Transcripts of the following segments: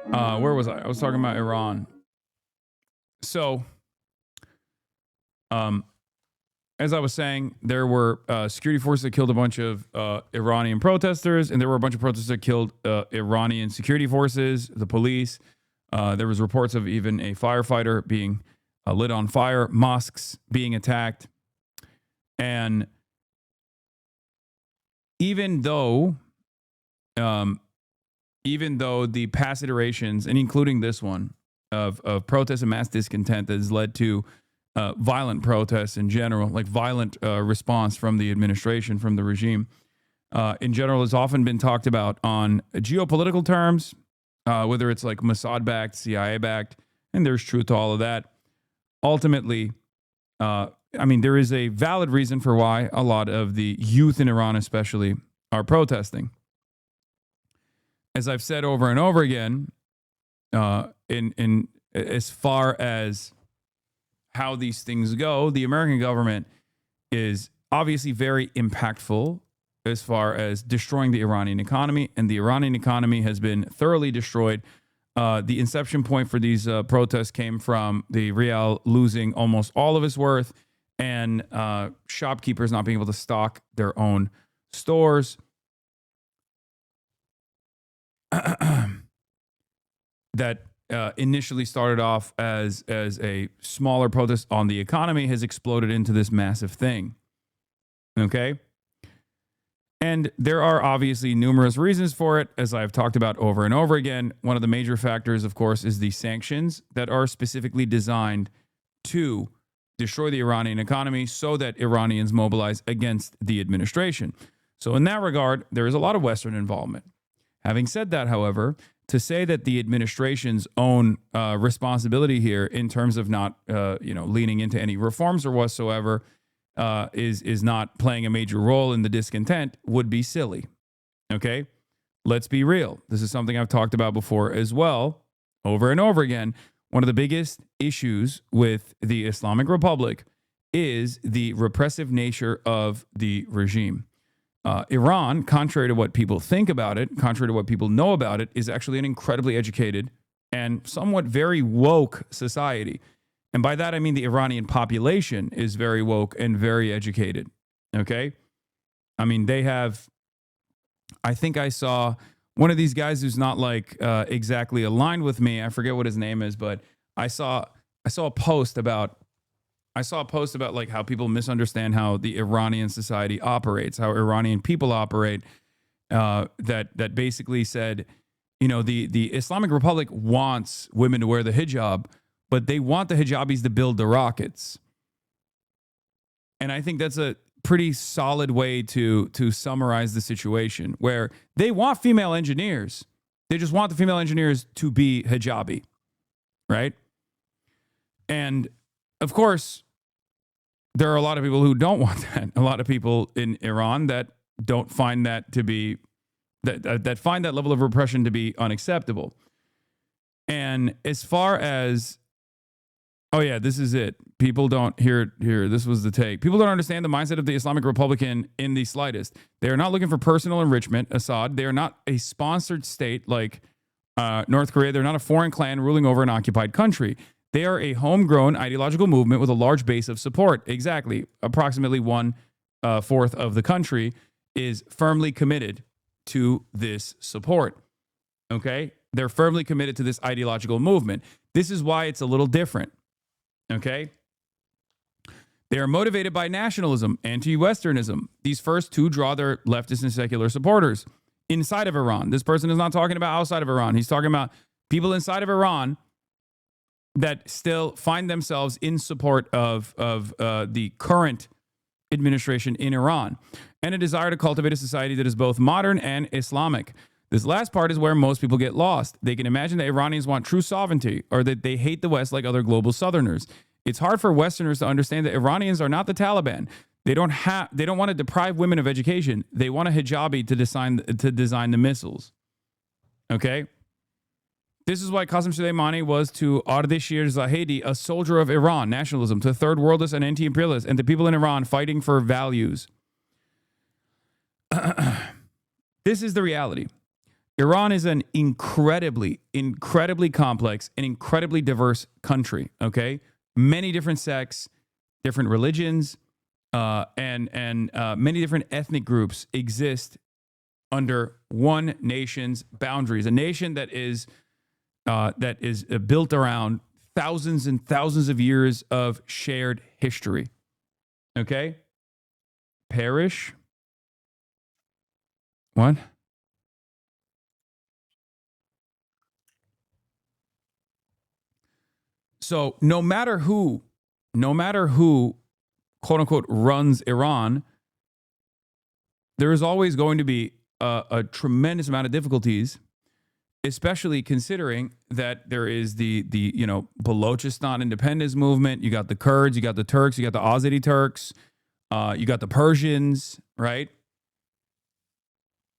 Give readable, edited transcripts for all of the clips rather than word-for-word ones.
Where was I? I was talking about Iran. So, um, as I was saying, there were security forces that killed a bunch of Iranian protesters, and there were a bunch of protesters that killed Iranian security forces, the police. There was reports of even a firefighter being lit on fire, mosques being attacked, and even though, um, even though the past iterations, and including this one of protests and mass discontent that has led to violent protests in general, like violent response from the administration, from the regime in general, has often been talked about on geopolitical terms, whether it's like Mossad backed, CIA backed, and there's truth to all of that. Ultimately, I mean, there is a valid reason for why a lot of the youth in Iran, especially, are protesting. As I've said over and over again, in as far as how these things go, the American government is obviously very impactful as far as destroying the Iranian economy, and the Iranian economy has been thoroughly destroyed. The inception point for these protests came from the rial losing almost all of its worth, and shopkeepers not being able to stock their own stores. That initially started off as a smaller protest on the economy has exploded into this massive thing. Okay? And there are obviously numerous reasons for it, as I've talked about over and over again. One of the major factors, of course, is the sanctions that are specifically designed to destroy the Iranian economy so that Iranians mobilize against the administration. So in that regard, there is a lot of Western involvement. Having said that, however, to say that the administration's own responsibility here in terms of not, leaning into any reforms or whatsoever is not playing a major role in the discontent would be silly. Okay, let's be real. This is something I've talked about before as well, over and over again. One of the biggest issues with the Islamic Republic is the repressive nature of the regime. Iran, contrary to what people think about it, contrary to what people know about it, is actually an incredibly educated and somewhat very woke society. And by that, I mean the Iranian population is very woke and very educated. Okay? I mean, they have, I think I saw one of these guys who's not like exactly aligned with me. I forget what his name is, but I saw a post about like how people misunderstand how the Iranian society operates, how Iranian people operate. That basically said, the Islamic Republic wants women to wear the hijab, but they want the hijabis to build the rockets. And I think that's a pretty solid way to summarize the situation, where they want female engineers. They just want the female engineers to be hijabi, right? And of course, there are a lot of people who don't want that. A lot of people in Iran that don't find that to be, that find that level of repression to be unacceptable. And as far as, oh yeah, this is it. People don't here. This was the take. People don't understand the mindset of the Islamic Republican in the slightest. They are not looking for personal enrichment, Assad. They are not a sponsored state like North Korea. They're not a foreign clan ruling over an occupied country. They are a homegrown ideological movement with a large base of support. Exactly. Approximately 1/4 of the country is firmly committed to this support. Okay? They're firmly committed to this ideological movement. This is why it's a little different. Okay? They are motivated by nationalism, anti-Westernism. These first two draw their leftist and secular supporters inside of Iran. This person is not talking about outside of Iran. He's talking about people inside of Iran that still find themselves in support of the current administration in Iran, and a desire to cultivate a society that is both modern and Islamic. This last part is where most people get lost. They can imagine that Iranians want true sovereignty, or that they hate the West like other global Southerners. It's hard for Westerners to understand that Iranians are not the Taliban. They don't want to deprive women of education. They want a hijabi to design the missiles. Okay? This is why Qasem Soleimani was to Ardeshir Zahedi a soldier of Iran, nationalism, to third worldists and anti-imperialists, and to people in Iran fighting for values. This is the reality. Iran is an incredibly, incredibly complex and incredibly diverse country. Okay, many different sects, different religions, and many different ethnic groups exist under one nation's boundaries. A nation that is built around thousands and thousands of years of shared history. Okay, perish. What? So no matter who, quote unquote, runs Iran, there is always going to be a tremendous amount of difficulties, especially considering that there is the Balochistan independence movement. You got the Kurds, you got the Turks, you got the Azeri Turks, you got the Persians, right?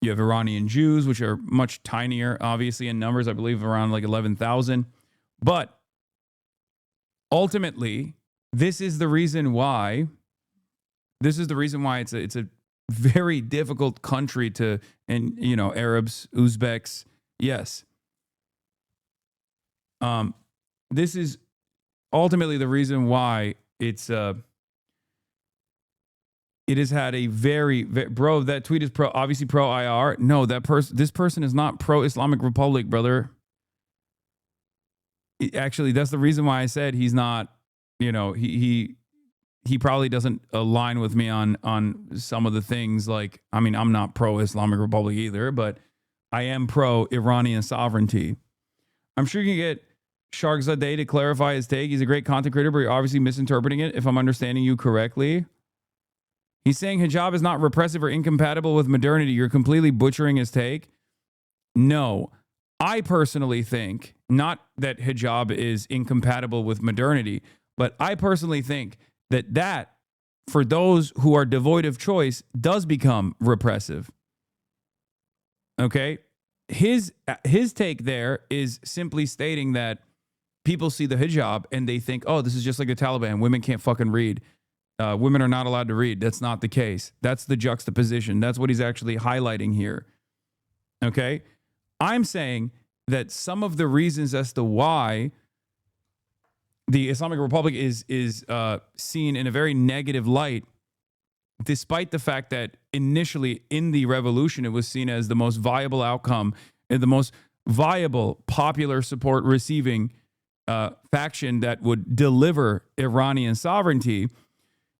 You have Iranian Jews, which are much tinier, obviously, in numbers, I believe around like 11,000. But ultimately, this is the reason why it's a very difficult country to, and Arabs, Uzbeks, yes. This is ultimately the reason why it has had a very, bro, that tweet is obviously pro IR. No, this person is not pro Islamic Republic, brother. Actually, that's the reason why I said he's not, he probably doesn't align with me on some of the things. Like, I mean, I'm not pro Islamic Republic either, but I am pro Iranian sovereignty. I'm sure you can get Sharkzadeh to clarify his take. He's a great content creator, but you're obviously misinterpreting it, if I'm understanding you correctly. He's saying hijab is not repressive or incompatible with modernity. You're completely butchering his take. No, I personally think not that hijab is incompatible with modernity, but I personally think that for those who are devoid of choice does become repressive. Okay? His take there is simply stating that people see the hijab and they think, oh, this is just like the Taliban. Women can't fucking read. Women are not allowed to read. That's not the case. That's the juxtaposition. That's what he's actually highlighting here. Okay? I'm saying that some of the reasons as to why the Islamic Republic is seen in a very negative light, despite the fact that initially in the revolution it was seen as the most viable outcome and the most viable popular support receiving faction that would deliver Iranian sovereignty.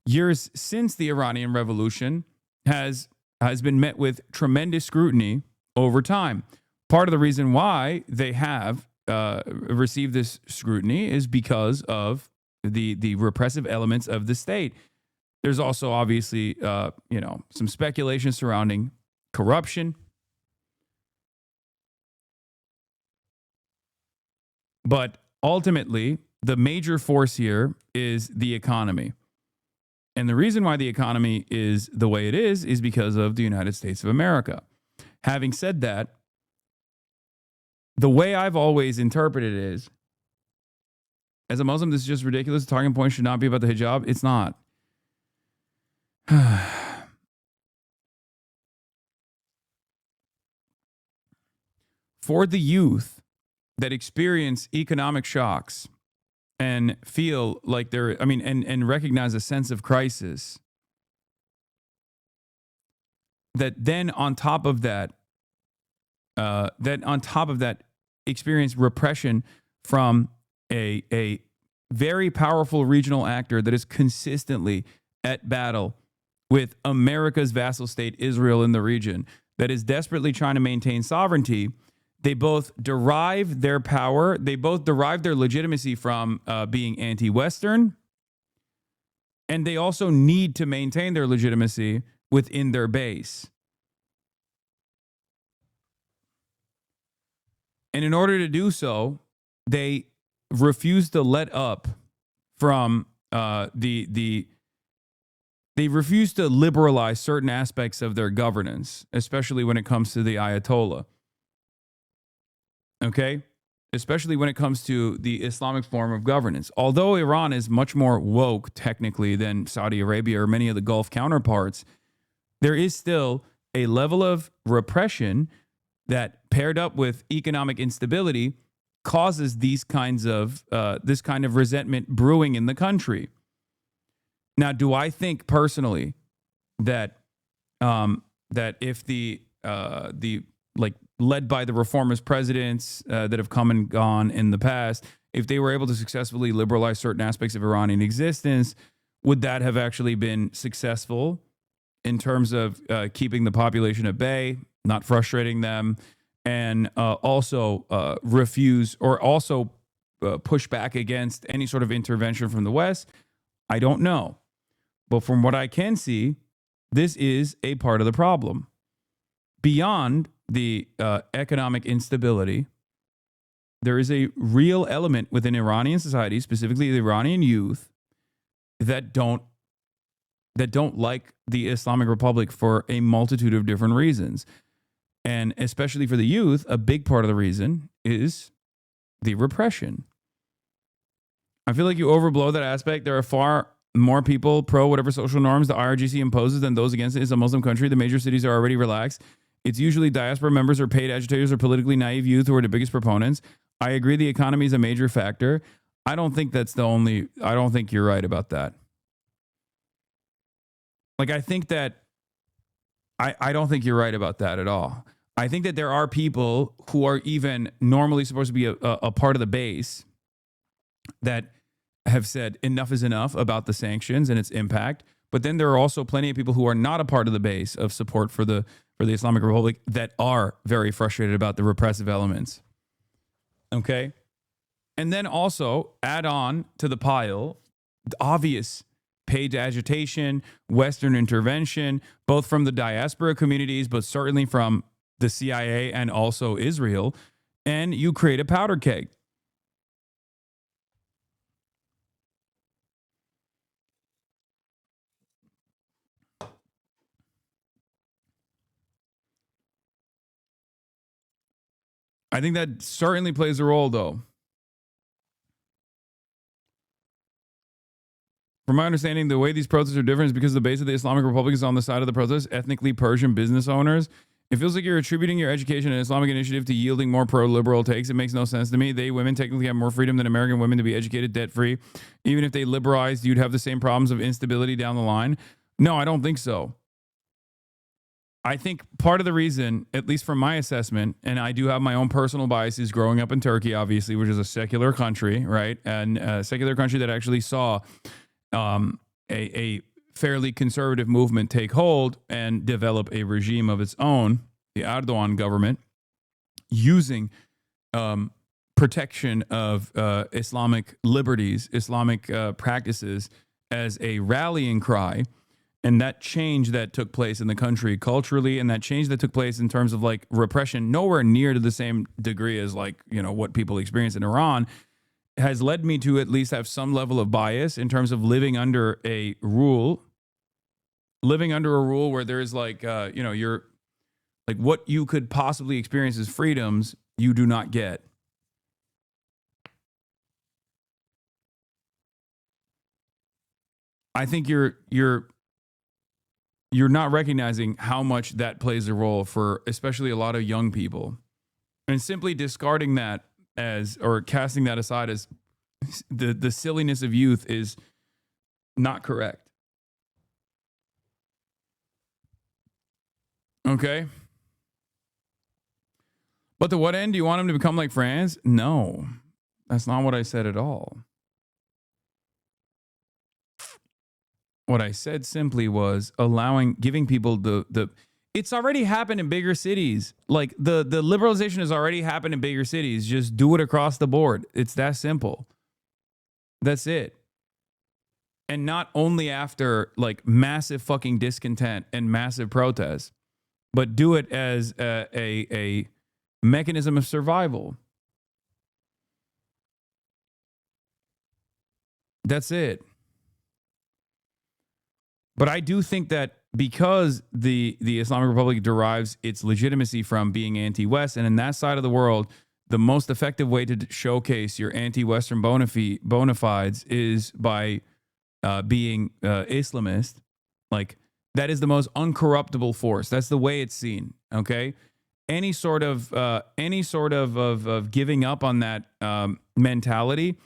Years since the Iranian Revolution has been met with tremendous scrutiny over time. Part of the reason why they have received this scrutiny is because of the repressive elements of the state. There's also obviously some speculation surrounding corruption. But ultimately, the major force here is the economy. And the reason why the economy is the way it is because of the United States of America. Having said that, the way I've always interpreted it is, as a Muslim, this is just ridiculous. The talking point should not be about the hijab. It's not. For the youth that experience economic shocks and feel like and recognize a sense of crisis, that then on top of that experience repression from a very powerful regional actor that is consistently at battle with America's vassal state, Israel, in the region, that is desperately trying to maintain sovereignty. They both derive their power. They both derive their legitimacy from being anti-Western. And they also need to maintain their legitimacy within their base. And in order to do so, they refuse to let up from they refuse to liberalize certain aspects of their governance, especially when it comes to the Ayatollah. Okay? Especially when it comes to the Islamic form of governance. Although Iran is much more woke, technically, than Saudi Arabia or many of the Gulf counterparts, there is still a level of repression that paired up with economic instability causes these kinds of this kind of resentment brewing in the country. Now, do I think personally that that if the like led by the reformist presidents that have come and gone in the past, if they were able to successfully liberalize certain aspects of Iranian existence, would that have actually been successful in terms of keeping the population at bay, not frustrating them, and also refuse or also push back against any sort of intervention from the West? I don't know. But from what I can see, this is a part of the problem. Beyond the economic instability, there is a real element within Iranian society, specifically the Iranian youth, that don't like the Islamic Republic for a multitude of different reasons. And especially for the youth, a big part of the reason is the repression. I feel like you overblow that aspect. There are far more people pro whatever social norms the IRGC imposes than those against it. It's a Muslim country. The major cities are already relaxed. It's usually diaspora members or paid agitators or politically naive youth who are the biggest proponents. I agree the economy is a major factor. I don't think you're right about that. Like, I think that I don't think you're right about that at all. I think that there are people who are even normally supposed to be a part of the base that have said enough is enough about the sanctions and its impact. But then there are also plenty of people who are not a part of the base of support for the Islamic Republic that are very frustrated about the repressive elements. Okay? And then also add on to the pile the obvious paid agitation, Western intervention, both from the diaspora communities, but certainly from the CIA and also Israel, and you create a powder keg. I think that certainly plays a role, though. From my understanding, the way these protests are different is because the base of the Islamic Republic is on the side of the protest, ethnically Persian business owners. It feels like you're attributing your education and Islamic initiative to yielding more pro-liberal takes. It makes no sense to me. Women technically have more freedom than American women to be educated debt-free. Even if they liberalized, you'd have the same problems of instability down the line. No, I don't think so. I think part of the reason, at least from my assessment, and I do have my own personal biases growing up in Turkey, obviously, which is a secular country, right? And a secular country that actually saw a fairly conservative movement take hold and develop a regime of its own, the Erdogan government, using protection of Islamic liberties, Islamic practices as a rallying cry. And that change that took place in the country culturally, and that change that took place in terms of like repression, nowhere near to the same degree as like, you know, what people experience in Iran, has led me to at least have some level of bias in terms of living under a rule where there's like, you know, you're like what you could possibly experience as freedoms, you do not get. I think you're not recognizing how much that plays a role for especially a lot of young people, and simply discarding that as, or casting that aside as the silliness of youth is not correct. Okay. But to what end? Do you want them to become like France? No, that's not what I said at all. What I said simply was giving people the it's already happened in bigger cities. Like the liberalization has already happened in bigger cities. Just do it across the board. It's that simple. That's it. And not only after like massive fucking discontent and massive protests, but do it as a mechanism of survival. That's it. But I do think that because the Islamic Republic derives its legitimacy from being anti-West, and in that side of the world, the most effective way to showcase your anti-Western bona fides is by being Islamist. Like, that is the most uncorruptible force. That's the way it's seen, okay? any sort of of giving up on that mentality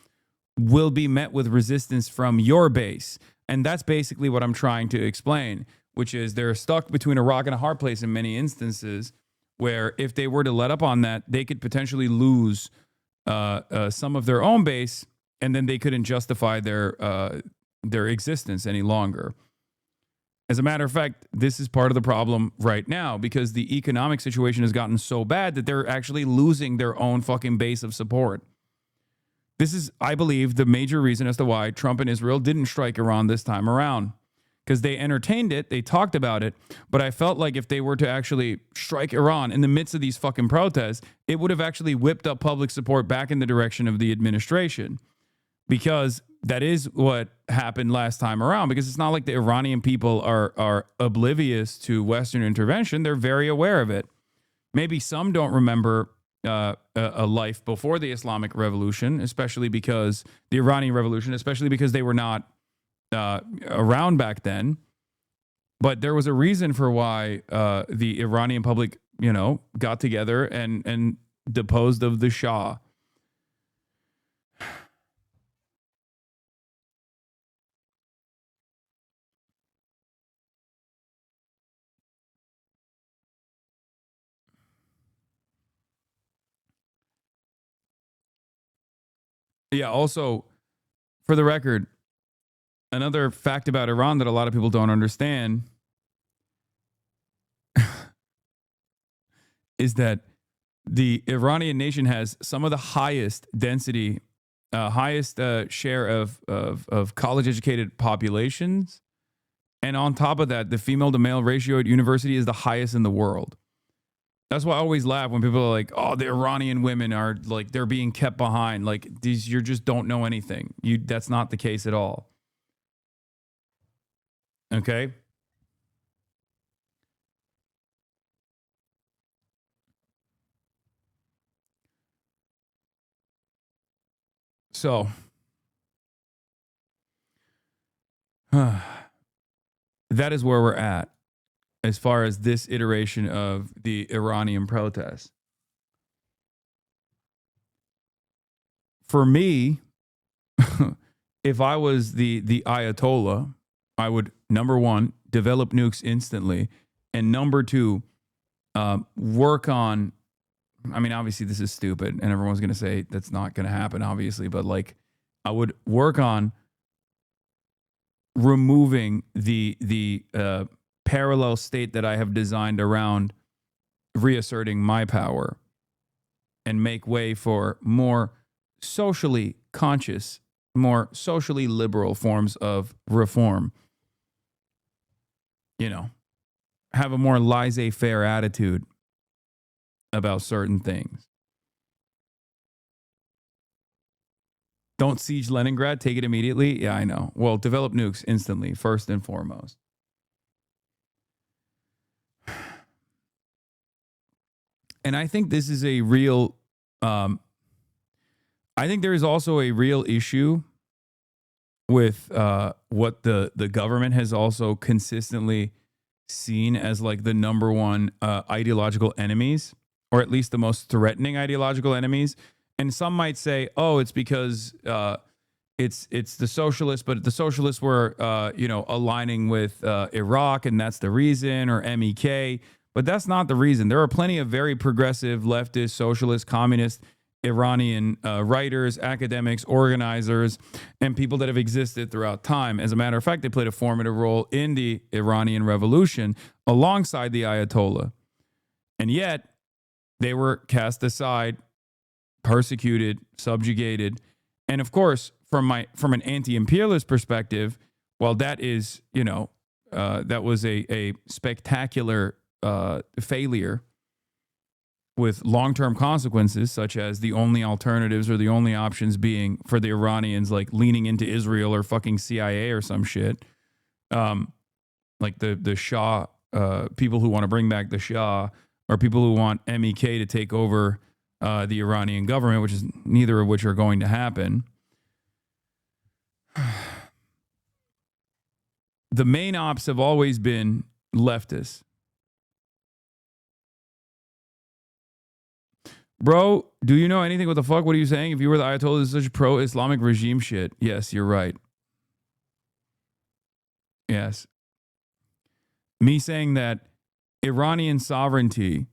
will be met with resistance from your base. And that's basically what I'm trying to explain, which is they're stuck between a rock and a hard place in many instances, where if they were to let up on that, they could potentially lose some of their own base, and then they couldn't justify their existence any longer. As a matter of fact, this is part of the problem right now, because the economic situation has gotten so bad that they're actually losing their own fucking base of support. This is, I believe, the major reason as to why Trump and Israel didn't strike Iran this time around, because they entertained it, they talked about it, but I felt like if they were to actually strike Iran in the midst of these fucking protests, it would have actually whipped up public support back in the direction of the administration, because that is what happened last time around. Because it's not like the Iranian people are oblivious to Western intervention. They're very aware of it. Maybe some don't remember a life before the Islamic Revolution, especially because the Iranian Revolution, especially because they were not around back then. But there was a reason for why the Iranian public, got together and deposed of the Shah. Yeah, also, for the record, another fact about Iran that a lot of people don't understand is that the Iranian nation has some of the highest density, highest share of college-educated populations. And on top of that, the female-to-male ratio at university is the highest in the world. That's why I always laugh when people are like, oh, the Iranian women are like, they're being kept behind. Like, these, you just don't know anything. That's not the case at all. Okay? So, that is where we're at as far as this iteration of the Iranian protests. For me, if I was the Ayatollah, I would, number one, develop nukes instantly, and number two, work on, I mean, obviously this is stupid, and everyone's going to say that's not going to happen, obviously, but like, I would work on removing the parallel state that I have designed around reasserting my power, and make way for more socially conscious, more socially liberal forms of reform. Have a more laissez-faire attitude about certain things. Don't siege Leningrad, take it immediately. Yeah, I know. Well, develop nukes instantly, first and foremost. And I think this is a real, I think there is also a real issue with what the government has also consistently seen as like the number one ideological enemies, or at least the most threatening ideological enemies. And some might say, oh, it's because it's the socialists, but the socialists were, aligning with Iraq, and that's the reason, or MEK. But that's not the reason. There are plenty of very progressive, leftist, socialist, communist Iranian writers, academics, organizers, and people that have existed throughout time. As a matter of fact, they played a formative role in the Iranian Revolution alongside the Ayatollah. And yet, they were cast aside, persecuted, subjugated. And of course, from an anti-imperialist perspective, while that is, that was a spectacular failure with long-term consequences, such as the only alternatives or the only options being for the Iranians, like leaning into Israel or fucking CIA or some shit. Like the Shah, people who want to bring back the Shah, or people who want MEK to take over the Iranian government, which is neither of which are going to happen. The main ops have always been leftists. Bro, do you know anything? What the fuck? What are you saying? If you were the Ayatollah, this is such pro-Islamic regime shit. Yes, you're right. Yes. Me saying that Iranian sovereignty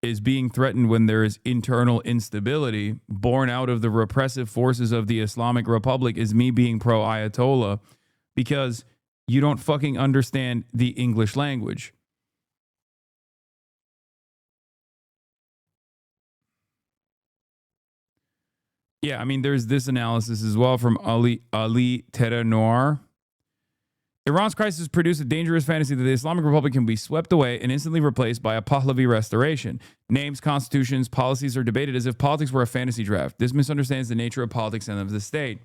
is being threatened when there is internal instability born out of the repressive forces of the Islamic Republic is me being pro-Ayatollah because you don't fucking understand the English language. Yeah, I mean, there's this analysis as well from Ali Terra Noir. Iran's crisis produced a dangerous fantasy that the Islamic Republic can be swept away and instantly replaced by a Pahlavi restoration. Names, constitutions, policies are debated as if politics were a fantasy draft. This misunderstands the nature of politics and of the state.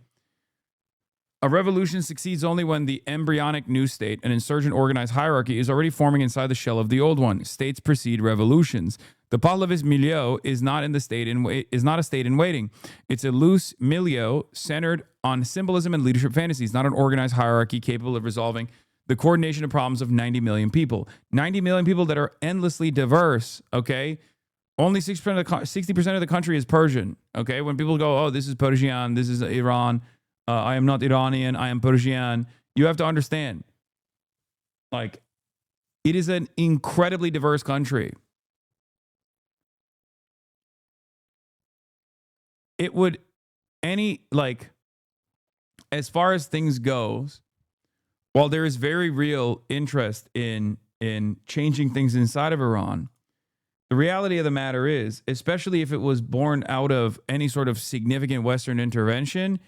A revolution succeeds only when the embryonic new state, an insurgent organized hierarchy, is already forming inside the shell of the old one. States precede revolutions. The Pahlavist milieu is not a state in waiting. It's a loose milieu centered on symbolism and leadership fantasies, not an organized hierarchy capable of resolving the coordination of problems of 90 million people. 90 million people that are endlessly diverse, okay? Only 60% of the country is Persian, okay? When people go, oh, this is Persian, this is Iran, I am not Iranian, I am Persian, you have to understand, like, it is an incredibly diverse country. It would, as far as things goes, while there is very real interest in changing things inside of Iran, the reality of the matter is, especially if it was born out of any sort of significant Western intervention,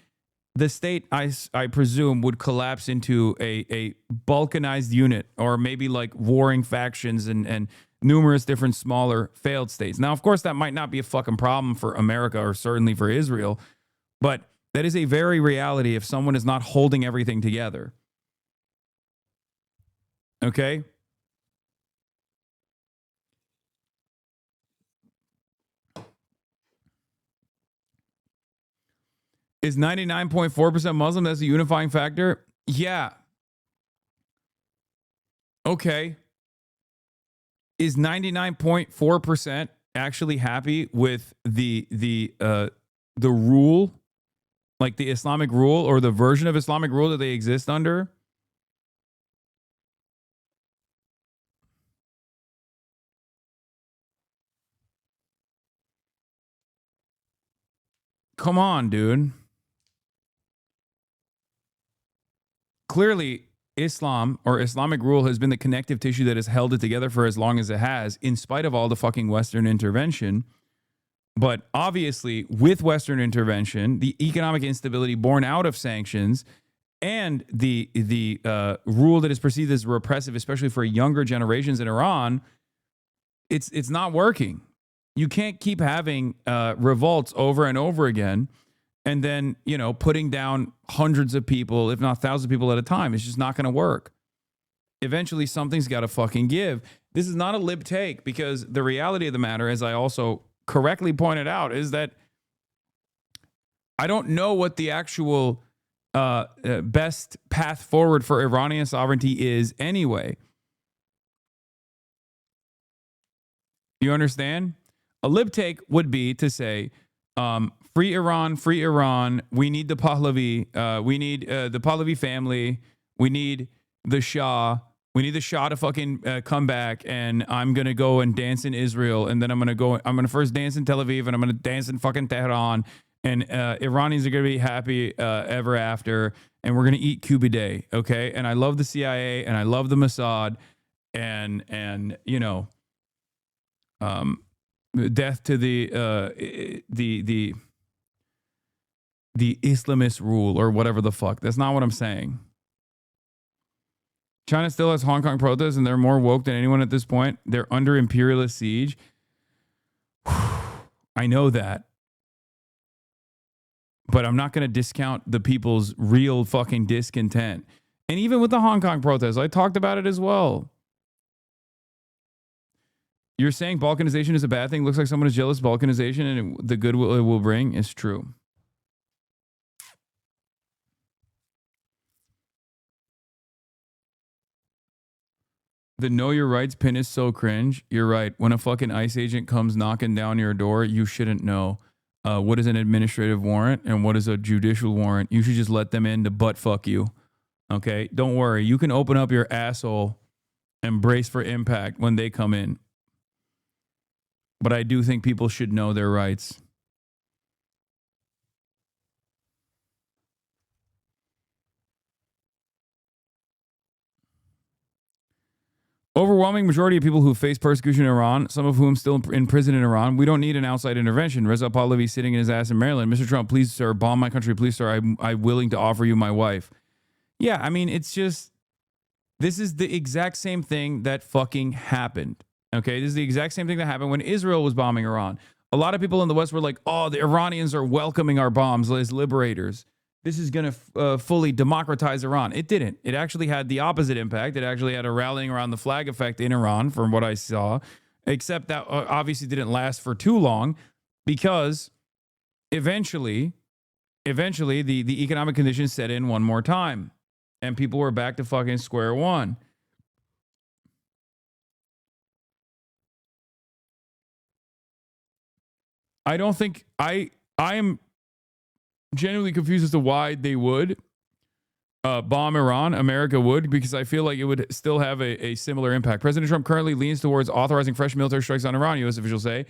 the state, I presume, would collapse into a balkanized unit, or maybe like warring factions and numerous different smaller failed states. Now, of course, that might not be a fucking problem for America or certainly for Israel, but that is a very reality if someone is not holding everything together. Okay? Is 99.4% Muslim? That's a unifying factor? Yeah. Okay. Is 99.4% actually happy with the rule, like the Islamic rule or the version of Islamic rule that they exist under? Come on, dude. Clearly, Islam or Islamic rule has been the connective tissue that has held it together for as long as it has, in spite of all the fucking Western intervention. But obviously, with Western intervention, the economic instability born out of sanctions and the rule that is perceived as repressive, especially for younger generations in Iran, it's not working. You can't keep having revolts over and over again and then, putting down hundreds of people, if not thousands of people at a time. It's just not going to work. Eventually, something's got to fucking give. This is not a lib take, because the reality of the matter, as I also correctly pointed out, is that I don't know what the actual best path forward for Iranian sovereignty is anyway. You understand? A lib take would be to say, free Iran, free Iran. We need the Pahlavi. We need the Pahlavi family. We need the Shah. We need the Shah to fucking come back. And I'm going to go and dance in Israel. And then I'm going to first dance in Tel Aviv. And I'm going to dance in fucking Tehran. And Iranians are going to be happy ever after. And we're going to eat Cuba Day. Okay. And I love the CIA and I love the Mossad. And death to the Islamist rule or whatever the fuck. That's not what I'm saying. China still has Hong Kong protests and they're more woke than anyone at this point. They're under imperialist siege. I know that. But I'm not going to discount the people's real fucking discontent. And even with the Hong Kong protests, I talked about it as well. You're saying balkanization is a bad thing? Looks like someone is jealous of balkanization and the good it will bring is true. The know your rights pin is so cringe. You're right. When a fucking ICE agent comes knocking down your door, you shouldn't know what is an administrative warrant and what is a judicial warrant. You should just let them in to butt fuck you. Okay? Don't worry. You can open up your asshole and brace for impact when they come in. But I do think people should know their rights. Overwhelming majority of people who face persecution in Iran, some of whom still in prison in Iran, we don't need an outside intervention. Reza Pahlavi sitting in his ass in Maryland. Mr. Trump, please, sir, bomb my country. Please, sir, I'm willing to offer you my wife. Yeah, I mean, it's just, this is the exact same thing that fucking happened. Okay, this is the exact same thing that happened when Israel was bombing Iran. A lot of people in the West were like, oh, the Iranians are welcoming our bombs as liberators. This is going to fully democratize Iran. It didn't. It actually had the opposite impact. It actually had a rallying around the flag effect in Iran, from what I saw, except that obviously didn't last for too long because eventually the economic conditions set in one more time and people were back to fucking square one. I don't think I am genuinely confused as to why they would bomb Iran. America would, because I feel like it would still have a similar impact. President Trump currently leans towards authorizing fresh military strikes on Iran, U.S. officials say,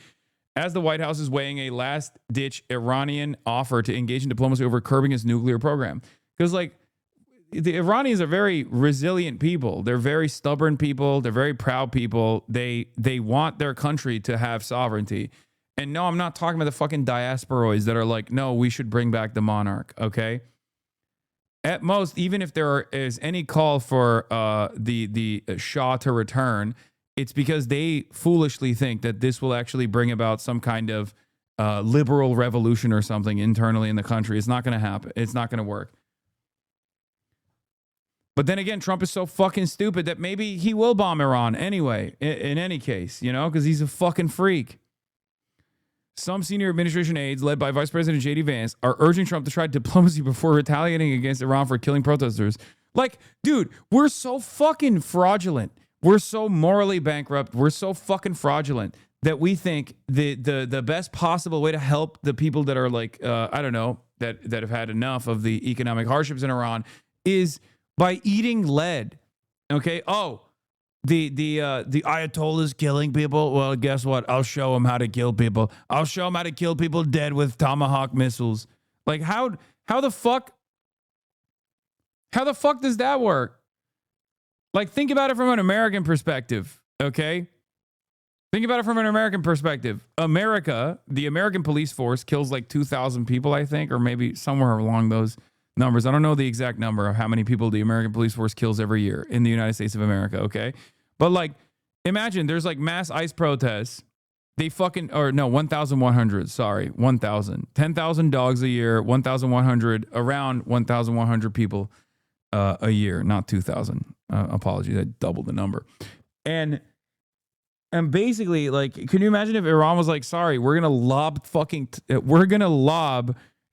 as the White House is weighing a last-ditch Iranian offer to engage in diplomacy over curbing its nuclear program. Because, like, the Iranians are very resilient people. They're very stubborn people. They're very proud people. They want their country to have sovereignty. And no, I'm not talking about the fucking diasporoids that are like, no, we should bring back the monarch, okay? At most, even if there is any call for the Shah to return, it's because they foolishly think that this will actually bring about some kind of liberal revolution or something internally in the country. It's not going to happen. It's not going to work. But then again, Trump is so fucking stupid that maybe he will bomb Iran anyway, in any case, you know, because he's a fucking freak. Some senior administration aides, led by Vice President J.D. Vance, are urging Trump to try diplomacy before retaliating against Iran for killing protesters. Like, dude, we're so fucking fraudulent. We're so morally bankrupt. We're so fucking fraudulent that we think the best possible way to help the people that are like, I don't know, that have had enough of the economic hardships in Iran is by eating lead. Okay? Oh, the Ayatollah's killing people. Well, guess what? I'll show them how to kill people. I'll show them how to kill people dead with Tomahawk missiles. Like, how the fuck does that work? Like, think about it from an American perspective, okay? Think about it from an American perspective. America, the American police force kills like 2,000 people, I think, or maybe somewhere along those numbers. I don't know the exact number of how many people the American police force kills every year in the United States of America, okay? But like, imagine there's like mass ICE protests. They fucking, or no, 1,100, sorry, 1,000. 10,000 dogs a year, 1,100, around 1,100 people a year, not 2,000. Apologies, I doubled the number. And basically, like, can you imagine if Iran was like, sorry, we're gonna lob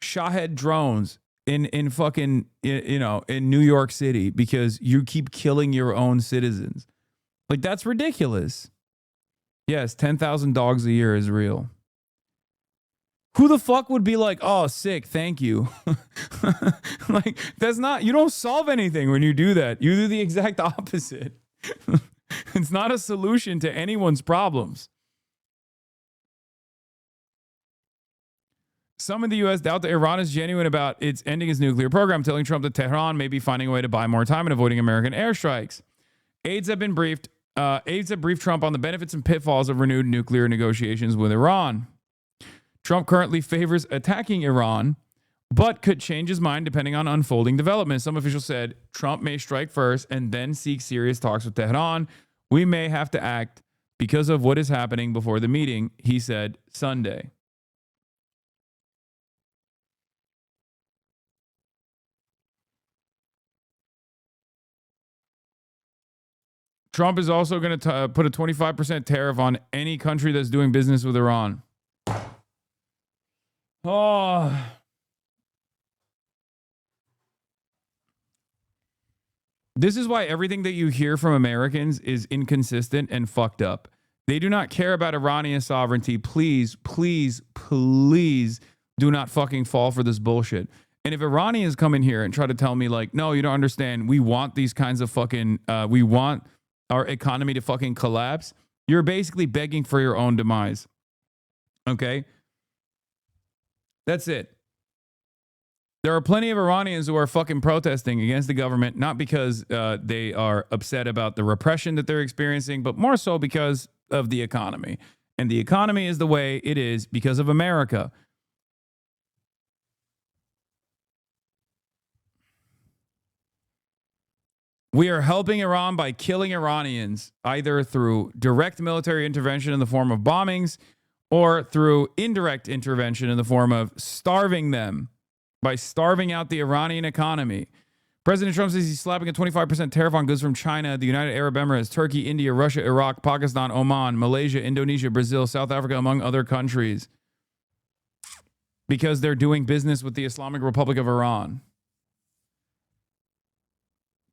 Shahed drones in fucking, you know, in New York City because you keep killing your own citizens. Like, that's ridiculous. Yes, 10,000 dogs a year is real. Who the fuck would be like, oh, sick, thank you? Like, that's not, you don't solve anything when you do that. You do the exact opposite. It's not a solution to anyone's problems. Some in the U.S. doubt that Iran is genuine about its ending its nuclear program, telling Trump that Tehran may be finding a way to buy more time and avoiding American airstrikes. Aides have briefed Trump on the benefits and pitfalls of renewed nuclear negotiations with Iran. Trump currently favors attacking Iran, but could change his mind depending on unfolding developments. Some officials said Trump may strike first and then seek serious talks with Tehran. We may have to act because of what is happening before the meeting, he said Sunday. Trump is also going to put a 25% tariff on any country that's doing business with Iran. Oh. This is why everything that you hear from Americans is inconsistent and fucked up. They do not care about Iranian sovereignty. Please, please, please do not fucking fall for this bullshit. And if Iranians come in here and try to tell me like, no, you don't understand, we want these kinds of fucking, we want our economy to fucking collapse, you're basically begging for your own demise. Okay? That's it. There are plenty of Iranians who are fucking protesting against the government, not because they are upset about the repression that they're experiencing, but more so because of the economy. And the economy is the way it is because of America. We are helping Iran by killing Iranians, either through direct military intervention in the form of bombings or through indirect intervention in the form of starving them, by starving out the Iranian economy. President Trump says he's slapping a 25% tariff on goods from China, the United Arab Emirates, Turkey, India, Russia, Iraq, Pakistan, Oman, Malaysia, Indonesia, Brazil, South Africa, among other countries, because they're doing business with the Islamic Republic of Iran.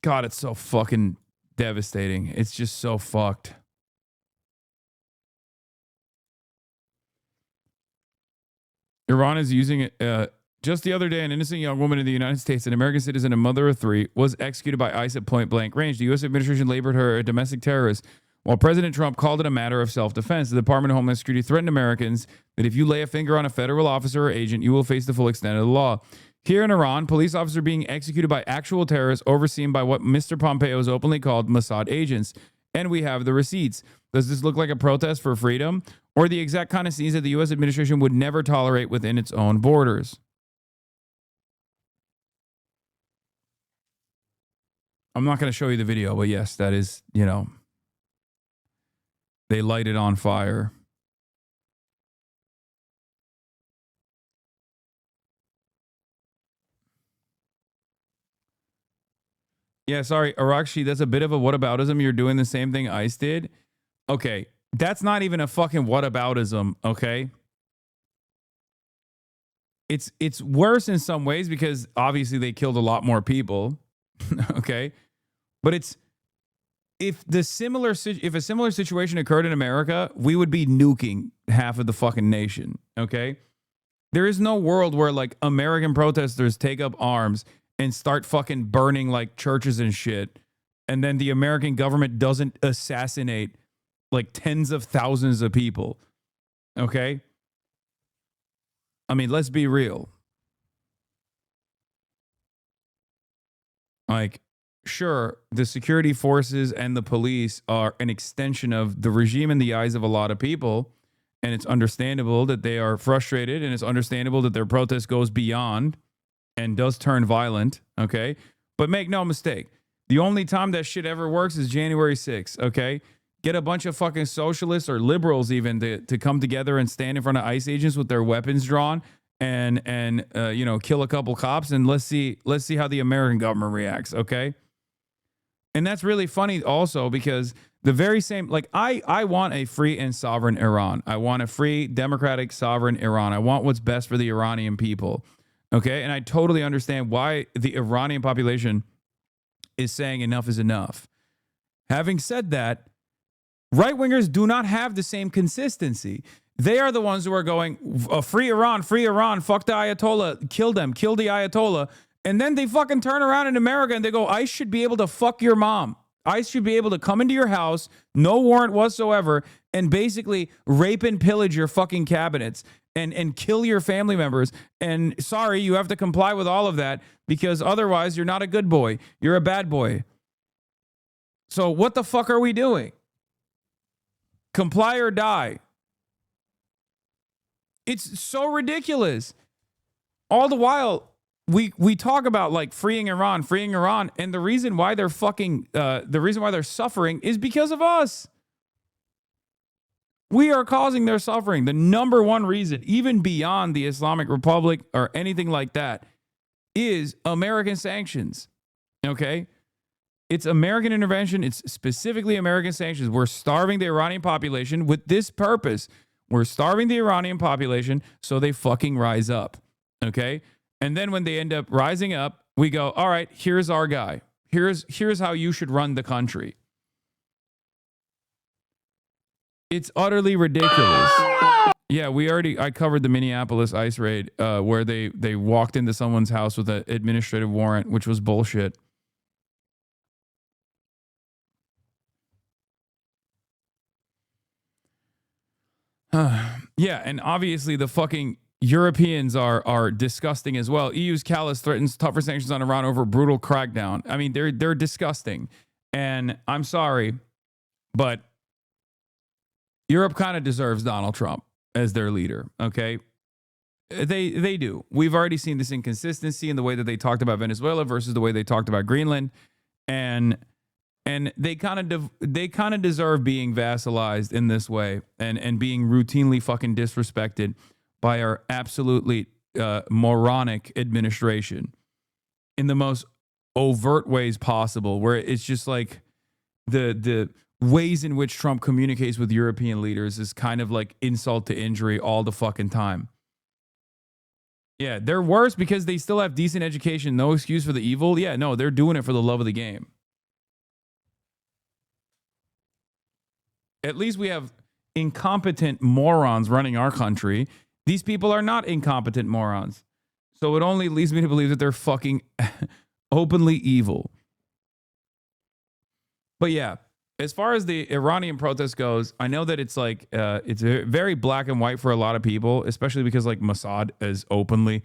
God, it's so fucking devastating. It's just so fucked. Iran is using it. Just the other day, an innocent young woman in the United States, an American citizen and mother of three, was executed by ICE at point blank range. The U.S. administration labeled her a domestic terrorist, while President Trump called it a matter of self-defense. The Department of Homeland Security threatened Americans that if you lay a finger on a federal officer or agent, you will face the full extent of the law. Here in Iran, police officers are being executed by actual terrorists overseen by what Mr. Pompeo has openly called Mossad agents. And we have the receipts. Does this look like a protest for freedom, or the exact kind of scenes that the U.S. administration would never tolerate within its own borders? I'm not going to show you the video, but yes, that is, you know, they light it on fire. Yeah, sorry, Arakshi, that's a bit of a whataboutism. You're doing the same thing ICE did. Okay, that's not even a fucking whataboutism, okay? It's worse in some ways because obviously they killed a lot more people, okay? But it's if a similar situation occurred in America, we would be nuking half of the fucking nation, okay? There is no world where like American protesters take up arms and start fucking burning like churches and shit, and then the American government doesn't assassinate like tens of thousands of people. Okay? I mean, let's be real. Like, sure, the security forces and the police are an extension of the regime in the eyes of a lot of people, and it's understandable that they are frustrated, and it's understandable that their protest goes beyond and does turn violent, okay? But make no mistake, the only time that shit ever works is January 6th, okay? Get a bunch of fucking socialists or liberals even to come together and stand in front of ICE agents with their weapons drawn and you know, kill a couple cops, and let's see how the American government reacts, okay? And that's really funny also because the very same, like I want a free and sovereign Iran. I want a free, democratic, sovereign Iran. I want what's best for the Iranian people. Okay, and I totally understand why the Iranian population is saying enough is enough. Having said that, right-wingers do not have the same consistency. They are the ones who are going, free Iran, fuck the Ayatollah, kill them, kill the Ayatollah. And then they fucking turn around in America and they go, ICE should be able to fuck your mom. ICE should be able to come into your house, no warrant whatsoever, and basically rape and pillage your fucking cabinets. And kill your family members. And sorry, you have to comply with all of that because otherwise you're not a good boy. You're a bad boy. So what the fuck are we doing? Comply or die. It's so ridiculous. All the while, we talk about like freeing Iran, and the reason why they're suffering is because of us. We are causing their suffering. The number one reason, even beyond the Islamic Republic or anything like that, is American sanctions. Okay? It's American intervention. It's specifically American sanctions. We're starving the Iranian population with this purpose. We're starving the Iranian population so they fucking rise up. Okay? And then when they end up rising up, we go, all right, here's our guy. Here's how you should run the country. It's utterly ridiculous. Yeah, I covered the Minneapolis ICE raid where they walked into someone's house with an administrative warrant, which was bullshit. Yeah, and obviously the fucking Europeans are disgusting as well. EU's callous threatens tougher sanctions on Iran over brutal crackdown. I mean, they're disgusting. And I'm sorry, but Europe kind of deserves Donald Trump as their leader, okay? They do. We've already seen this inconsistency in the way that they talked about Venezuela versus the way they talked about Greenland. And they kind of deserve being vassalized in this way and being routinely fucking disrespected by our absolutely moronic administration in the most overt ways possible, where it's just like the ways in which Trump communicates with European leaders is kind of like insult to injury all the fucking time. Yeah, they're worse because they still have decent education, no excuse for the evil. Yeah, no, they're doing it for the love of the game. At least we have incompetent morons running our country. These people are not incompetent morons. So it only leads me to believe that they're fucking openly evil. But yeah, as far as the Iranian protest goes, I know that it's like, it's very black and white for a lot of people, especially because like Mossad is openly,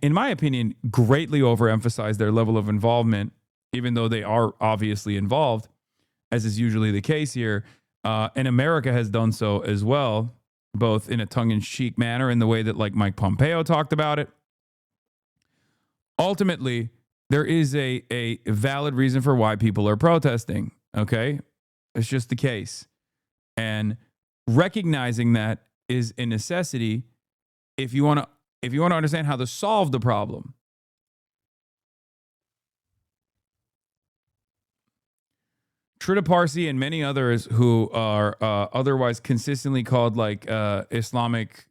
in my opinion, greatly overemphasized their level of involvement, even though they are obviously involved, as is usually the case here. And America has done so as well, both in a tongue-in-cheek manner in the way that like Mike Pompeo talked about it. Ultimately, there is a valid reason for why people are protesting, okay? It's just the case. And recognizing that is a necessity if you want to understand how to solve the problem. Trita Parsi and many others who are otherwise consistently called like Islamic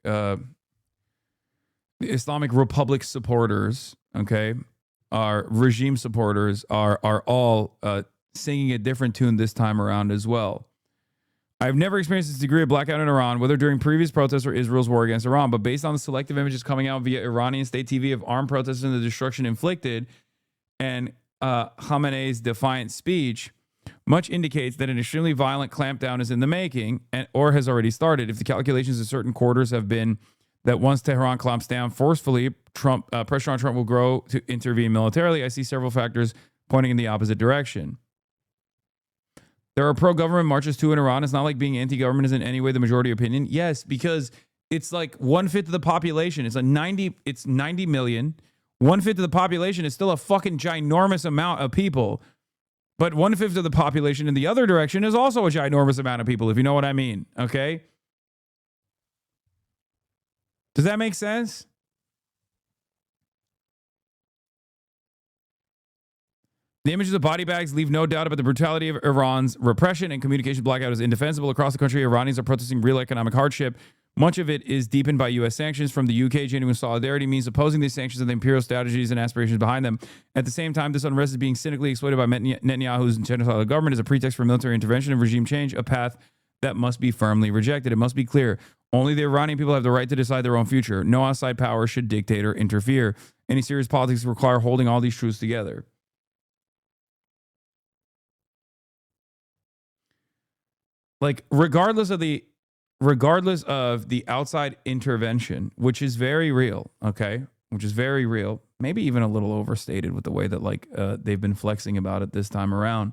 Republic supporters, okay, our regime supporters are all singing a different tune this time around as well. I've never experienced this degree of blackout in Iran, whether during previous protests or Israel's war against Iran, but based on the selective images coming out via Iranian state TV of armed protests and the destruction inflicted, and Khamenei's defiant speech, much indicates that an extremely violent clampdown is in the making or has already started. If the calculations in certain quarters have been that once Tehran clamps down forcefully, pressure on Trump will grow to intervene militarily, I see several factors pointing in the opposite direction. There are pro-government marches too in Iran. It's not like being anti-government is in any way the majority opinion. Yes, because it's like 1/5 of the population. It's 90 million. 1/5 of the population is still a fucking ginormous amount of people. But 1/5 of the population in the other direction is also a ginormous amount of people, if you know what I mean. Okay? Does that make sense? The images of body bags leave no doubt about the brutality of Iran's repression and communication blackout is indefensible. Across the country, Iranians are protesting real economic hardship. Much of it is deepened by U.S. sanctions. From the UK, genuine solidarity means opposing these sanctions and the imperial strategies and aspirations behind them. At the same time, this unrest is being cynically exploited by Netanyahu's genocidal government as a pretext for military intervention and regime change, a path that must be firmly rejected. It must be clear, only the Iranian people have the right to decide their own future. No outside power should dictate or interfere. Any serious politics require holding all these truths together. Like, regardless of the outside intervention, which is very real, okay, which is very real, maybe even a little overstated with the way that like they've been flexing about it this time around.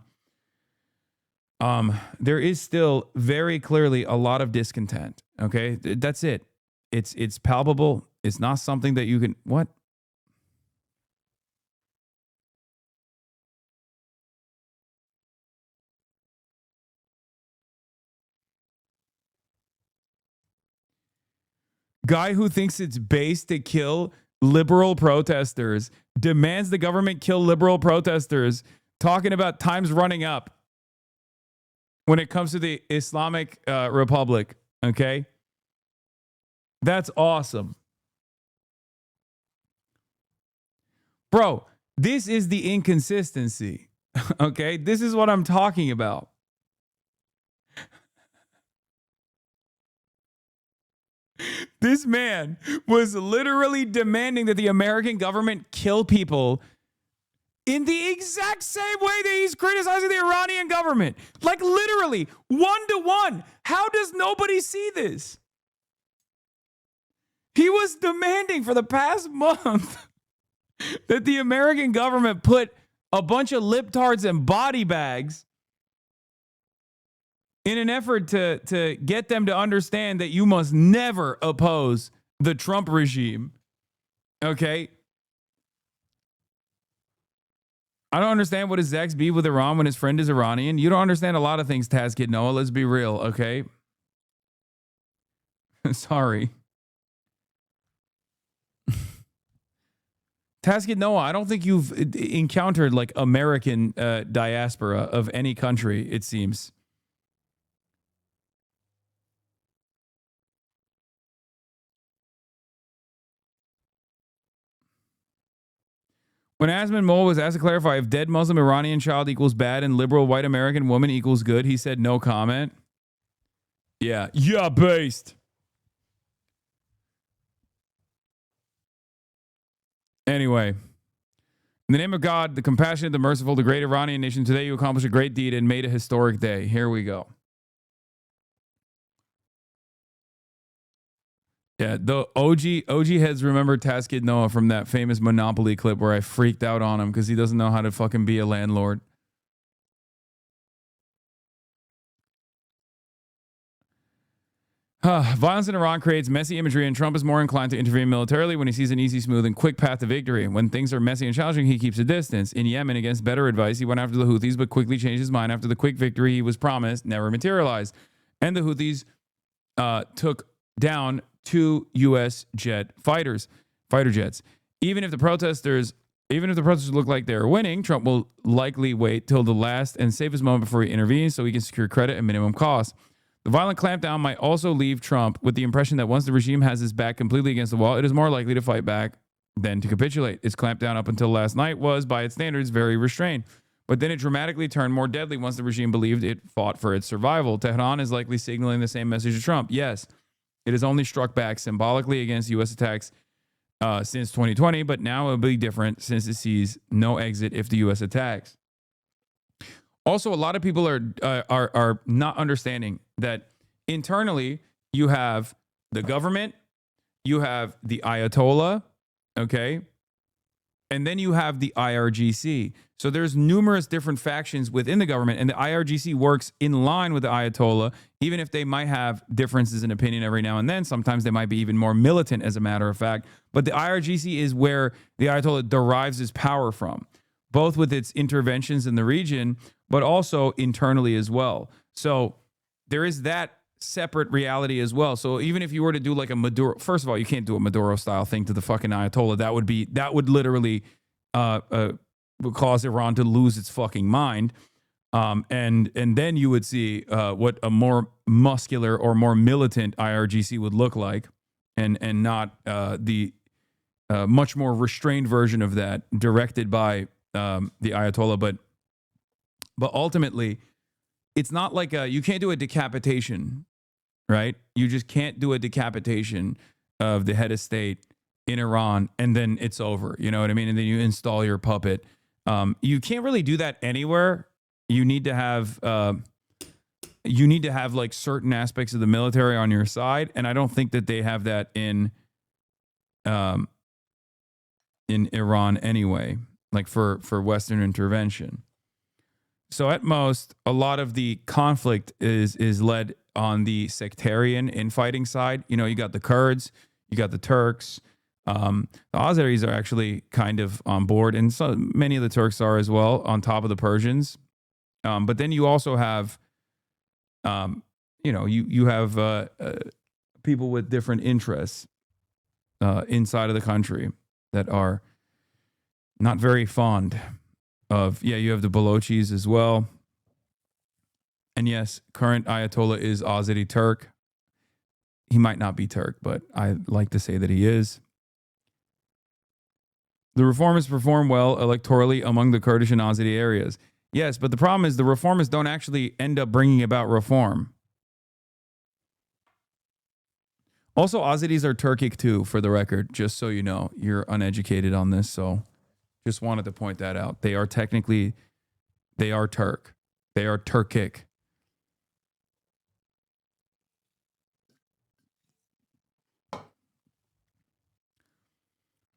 There is still very clearly a lot of discontent. Okay, that's it. It's palpable. It's not something that you can what. Guy who thinks it's base to kill liberal protesters demands the government kill liberal protesters, talking about times running up when it comes to the Islamic Republic. Okay. That's awesome. Bro, This is the inconsistency. Okay, this is what I'm talking about. This man was literally demanding that the American government kill people in the exact same way that he's criticizing the Iranian government. Like literally, 1-to-1. How does nobody see this? He was demanding for the past month that the American government put a bunch of libtards in body bags in an effort to get them to understand that you must never oppose the Trump regime. Okay? I don't understand what his ex beef with Iran when his friend is Iranian. You don't understand a lot of things, Taz Kid Noah. Let's be real, okay? Sorry. Taz Kid Noah, I don't think you've encountered like American diaspora of any country, it seems. When Asman Mole was asked to clarify if dead Muslim Iranian child equals bad and liberal white American woman equals good, he said no comment. Yeah, based. Anyway, in the name of God, the compassionate, the merciful, the great Iranian nation, today you accomplished a great deed and made a historic day. Here we go. Yeah, the OG heads remember Taz Kid Noah from that famous Monopoly clip where I freaked out on him because he doesn't know how to fucking be a landlord. Violence in Iran creates messy imagery, and Trump is more inclined to intervene militarily when he sees an easy, smooth, and quick path to victory. When things are messy and challenging, he keeps a distance. In Yemen, against better advice, he went after the Houthis, but quickly changed his mind after the quick victory he was promised never materialized. And the Houthis took down 2 U.S. fighter jets. Even if the protesters look like they're winning, Trump will likely wait till the last and safest moment before he intervenes so he can secure credit at minimum cost. The violent clampdown might also leave Trump with the impression that once the regime has his back completely against the wall, it is more likely to fight back than to capitulate. Its clampdown up until last night was, by its standards, very restrained. But then it dramatically turned more deadly once the regime believed it fought for its survival. Tehran is likely signaling the same message to Trump. Yes, it has only struck back symbolically against U.S. attacks since 2020, but now it will be different since it sees no exit if the U.S. attacks. Also, a lot of people are not understanding that internally you have the government, you have the Ayatollah, okay, and then you have the IRGC. So there's numerous different factions within the government, and the IRGC works in line with the Ayatollah, even if they might have differences in opinion every now and then. Sometimes they might be even more militant, as a matter of fact. But the IRGC is where the Ayatollah derives his power from, both with its interventions in the region, but also internally as well. So there is that separate reality as well. So even if you were to do like a Maduro, first of all, you can't do a Maduro style thing to the fucking Ayatollah. That would literally cause Iran to lose its fucking mind. And then you would see what a more muscular or more militant IRGC would look like, and not the much more restrained version of that directed by the Ayatollah. But ultimately, it's not like you can't do a decapitation, right? You just can't do a decapitation of the head of state in Iran and then it's over. You know what I mean? And then you install your puppet. You can't really do that anywhere. You need to have like certain aspects of the military on your side, and I don't think that they have that in Iran anyway. Like for Western intervention. So at most, a lot of the conflict is led on the sectarian infighting side. You know, you got the Kurds, you got the Turks. The Azeris are actually kind of on board, and so many of the Turks are as well, on top of the Persians. But then you also have, you have people with different interests inside of the country that are not very fond of, you have the Balochis as well. And yes, current Ayatollah is Azeri Turk. He might not be Turk, but I like to say that he is. The reformists perform well electorally among the Kurdish and Azeri areas. Yes, but the problem is the reformists don't actually end up bringing about reform. Also, Azeris are Turkic too, for the record, just so you know. You're uneducated on this, so just wanted to point that out. They are Turk. They are Turkic.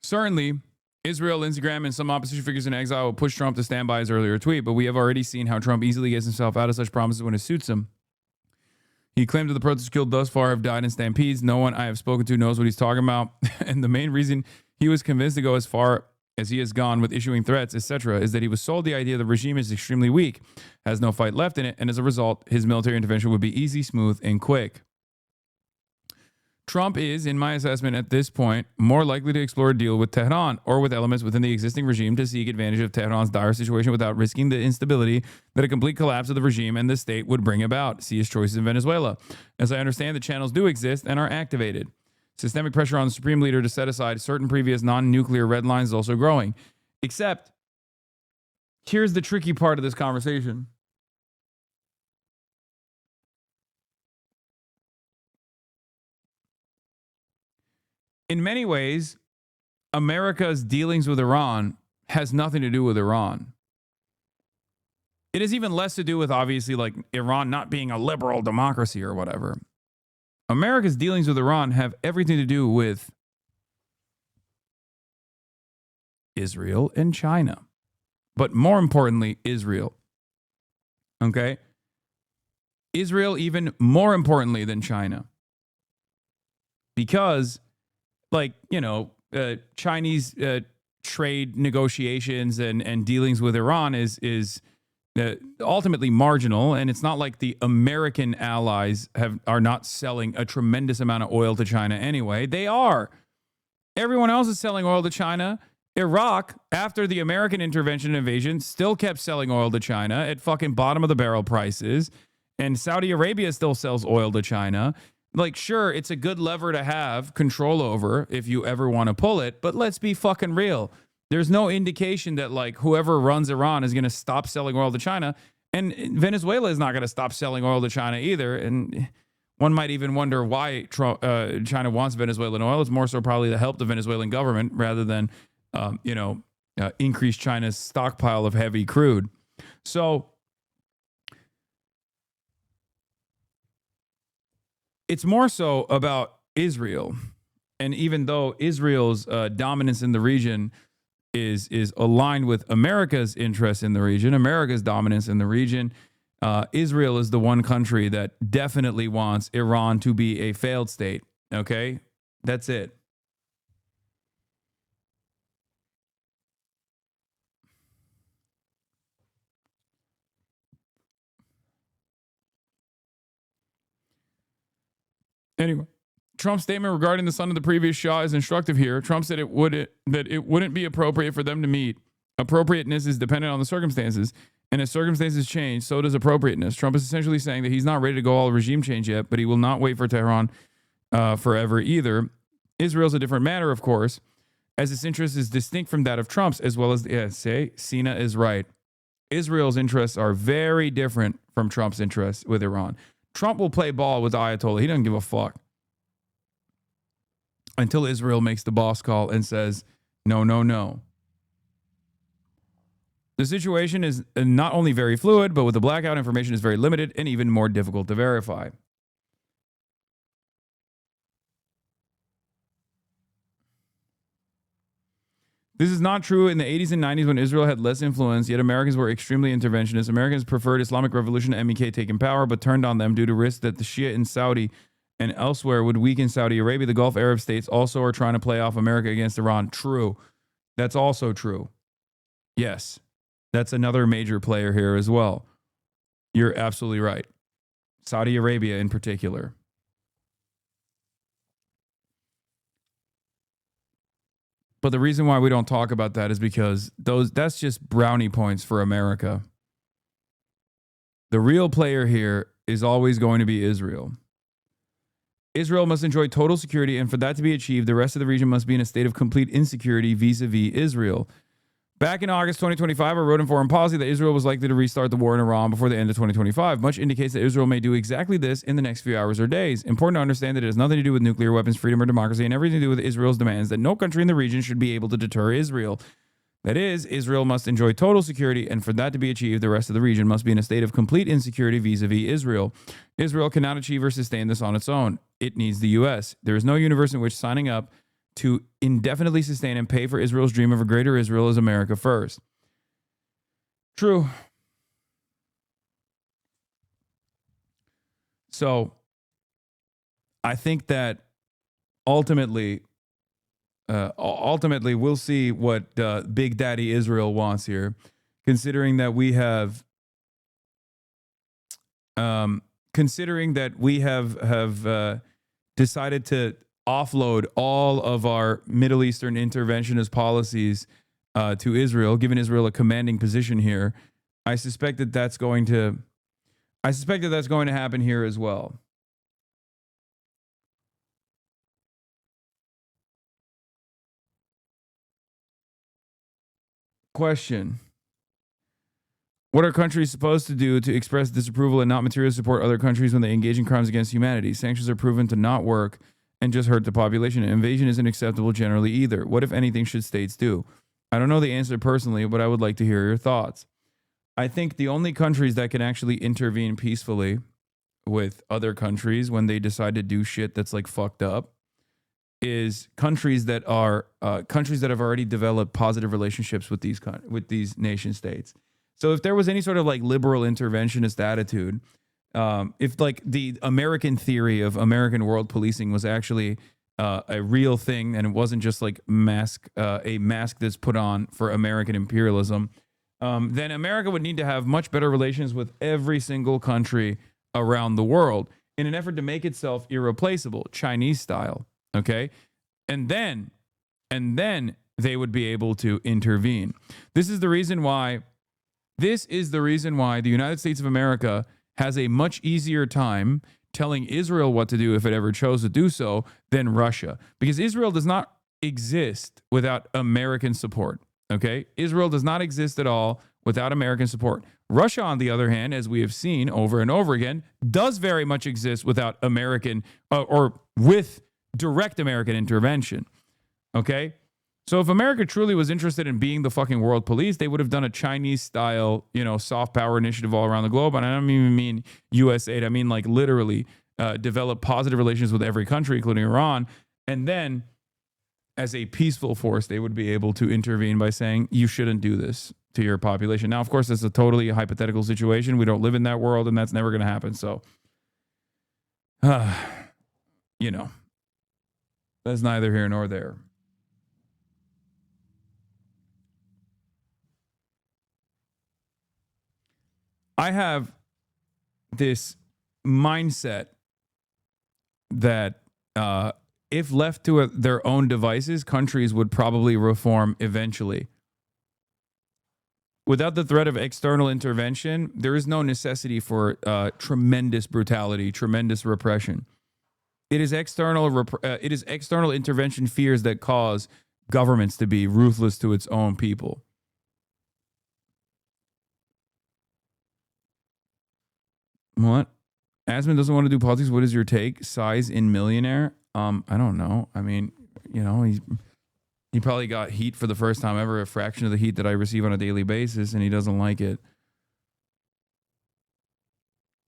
Certainly, Israel, Lindsey Graham, and some opposition figures in exile will push Trump to stand by his earlier tweet, but we have already seen how Trump easily gets himself out of such promises when it suits him. He claimed that the protests killed thus far have died in stampedes. No one I have spoken to knows what he's talking about. And the main reason he was convinced to go as far as he has gone with issuing threats, etc., is that he was sold the idea the regime is extremely weak, has no fight left in it, and as a result, his military intervention would be easy, smooth, and quick. Trump is, in my assessment at this point, more likely to explore a deal with Tehran or with elements within the existing regime to seek advantage of Tehran's dire situation without risking the instability that a complete collapse of the regime and the state would bring about. See his choices in Venezuela. As I understand, the channels do exist and are activated. Systemic pressure on the supreme leader to set aside certain previous non-nuclear red lines is also growing. Except, here's the tricky part of this conversation. In many ways, America's dealings with Iran has nothing to do with Iran. It has even less to do with, obviously, like Iran not being a liberal democracy or whatever. America's dealings with Iran have everything to do with Israel and China. But more importantly, Israel. Okay? Israel even more importantly than China. Because, like, you know, Chinese trade negotiations and dealings with Iran is ultimately marginal, and it's not like the American allies are not selling a tremendous amount of oil to China anyway. They are. Everyone else is selling oil to China. Iraq, after the American intervention and invasion, still kept selling oil to China at fucking bottom of the barrel prices. And Saudi Arabia still sells oil to China. Like, sure, it's a good lever to have control over if you ever want to pull it, but let's be fucking real. There's no indication that, like, whoever runs Iran is going to stop selling oil to China, and Venezuela is not going to stop selling oil to China either. And one might even wonder why China wants Venezuelan oil. It's more so probably to help the Venezuelan government rather than, increase China's stockpile of heavy crude. So it's more so about Israel. And even though Israel's dominance in the region is aligned with America's interest in the region, America's dominance in the region, Israel is the one country that definitely wants Iran to be a failed state. Okay? That's it. Anyway, Trump's statement regarding the son of the previous Shah is instructive here. Trump said it wouldn't be appropriate for them to meet. Appropriateness is dependent on the circumstances, and as circumstances change, so does appropriateness. Trump is essentially saying that he's not ready to go all regime change yet, but he will not wait for Tehran forever either. Israel's a different matter, of course, as its interest is distinct from that of Trump's, as well as Sina is right. Israel's interests are very different from Trump's interests with Iran. Trump will play ball with the Ayatollah. He doesn't give a fuck until Israel makes the boss call and says, no, no, no. The situation is not only very fluid, but with the blackout, information is very limited and even more difficult to verify. This is not true in the 80s and 90s when Israel had less influence, yet Americans were extremely interventionist. Americans preferred Islamic Revolution to MEK taking power, but turned on them due to risks that the Shia in Saudi and elsewhere would weaken Saudi Arabia. The Gulf Arab states also are trying to play off America against Iran. True. That's also true. Yes. That's another major player here as well. You're absolutely right. Saudi Arabia in particular. But the reason why we don't talk about that is because that's just brownie points for America. The real player here is always going to be Israel. Israel must enjoy total security, and for that to be achieved, the rest of the region must be in a state of complete insecurity vis-a-vis Israel. Back in August 2025, I wrote in Foreign Policy that Israel was likely to restart the war in Iran before the end of 2025. Much indicates that Israel may do exactly this in the next few hours or days. Important to understand that it has nothing to do with nuclear weapons, freedom, or democracy, and everything to do with Israel's demands that no country in the region should be able to deter Israel. That is, Israel must enjoy total security, and for that to be achieved, the rest of the region must be in a state of complete insecurity vis-a-vis Israel. Israel cannot achieve or sustain this on its own. It needs the U.S. There is no universe in which signing up to indefinitely sustain and pay for Israel's dream of a greater Israel is America first. True. So, I think that ultimately we'll see what Big Daddy Israel wants here, considering that we have decided to offload all of our Middle Eastern interventionist policies to Israel, giving Israel a commanding position here. I suspect that that's going to happen here as well. Question. What are countries supposed to do to express disapproval and not materially support other countries when they engage in crimes against humanity? Sanctions are proven to not work and just hurt the population. And invasion isn't acceptable generally either. What, if anything, should states do? I don't know the answer personally, but I would like to hear your thoughts. I think the only countries that can actually intervene peacefully with other countries when they decide to do shit that's like fucked up is countries that have already developed positive relationships with these nation states. So if there was any sort of like liberal interventionist attitude, if like the American theory of American world policing was actually a real thing and it wasn't just like a mask that's put on for American imperialism, then America would need to have much better relations with every single country around the world in an effort to make itself irreplaceable, Chinese style. Okay. And then they would be able to intervene. This is the reason why the United States of America has a much easier time telling Israel what to do if it ever chose to do so than Russia, because Israel does not exist without American support. Okay. Israel does not exist at all without American support. Russia, on the other hand, as we have seen over and over again, does very much exist without American or with direct American intervention. Okay? So if America truly was interested in being the fucking world police, they would have done a Chinese style, soft power initiative all around the globe. And I don't even mean US aid. I mean like literally develop positive relations with every country, including Iran. And then as a peaceful force, they would be able to intervene by saying, you shouldn't do this to your population. Now, of course, that's a totally hypothetical situation. We don't live in that world, and that's never going to happen. So, that's neither here nor there. I have this mindset that if left to their own devices, countries would probably reform eventually. Without the threat of external intervention, there is no necessity for tremendous brutality, tremendous repression. It is external intervention fears that cause governments to be ruthless to its own people. What? Asman doesn't want to do politics. What is your take? Size in millionaire? I don't know. I mean, he probably got heat for the first time ever, a fraction of the heat that I receive on a daily basis, and he doesn't like it.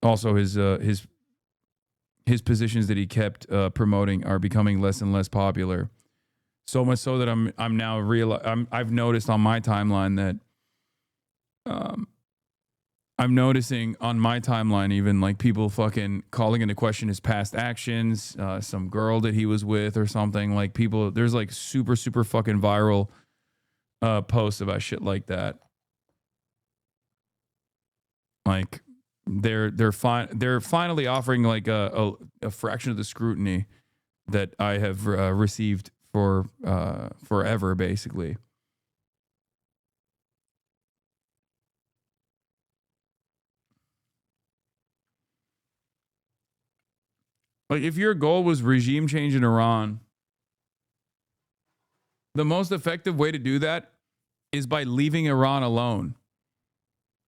Also, his positions that he kept promoting are becoming less and less popular. So much so that I've noticed on my timeline that I'm noticing on my timeline even like people fucking calling into question his past actions, some girl that he was with or something. Like people, there's like super fucking viral posts about shit like that. Like they're finally offering like a fraction of the scrutiny that I have received for forever, basically. Like, if your goal was regime change in Iran, the most effective way to do that is by leaving Iran alone.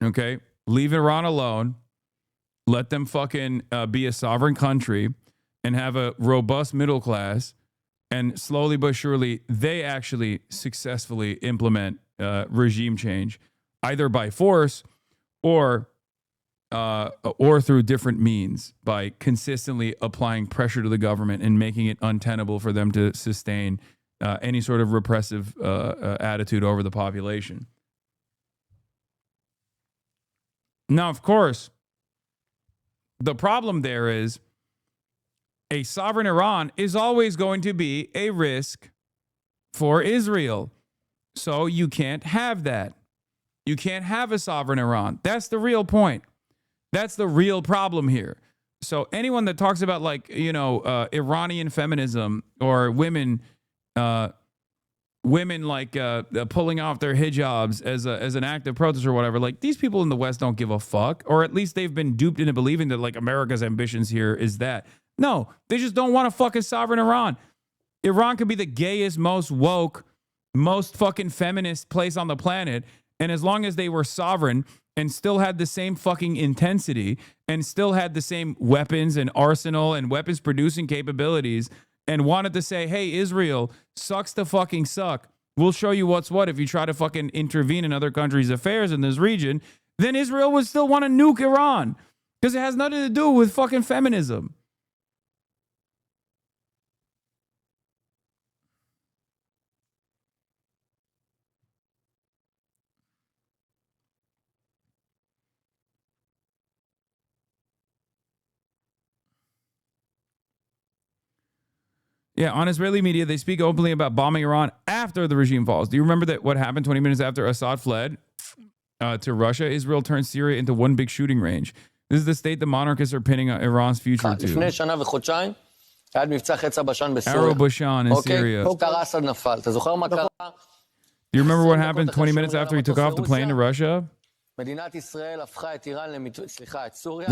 Okay? Leave Iran alone. Let them fucking be a sovereign country and have a robust middle class. And slowly but surely, they actually successfully implement regime change, either by force or through different means, by consistently applying pressure to the government and making it untenable for them to sustain any sort of repressive attitude over the population. Now, of course, the problem there is a sovereign Iran is always going to be a risk for Israel. So you can't have that. You can't have a sovereign Iran. That's the real point. That's the real problem here. So anyone that talks about, like, Iranian feminism or women like pulling off their hijabs as an act of protest or whatever, like, these people in the West don't give a fuck, or at least they've been duped into believing that, like, America's ambitions here is that. No, they just don't want a fucking sovereign Iran. Iran could be the gayest, most woke, most fucking feminist place on the planet, and as long as they were sovereign and still had the same fucking intensity and still had the same weapons and arsenal and weapons producing capabilities, and wanted to say, hey, Israel sucks to fucking suck, we'll show you what's what if you try to fucking intervene in other countries' affairs in this region, then Israel would still want to nuke Iran, because it has nothing to do with fucking feminism. Yeah, on Israeli media, they speak openly about bombing Iran after the regime falls. Do you remember that what happened 20 minutes after Assad fled to Russia? Israel turned Syria into one big shooting range. This is the state the monarchists are pinning Iran's future to. Arrow Bashan in Syria. Do you remember what happened 20 minutes after he took off the plane to Russia? The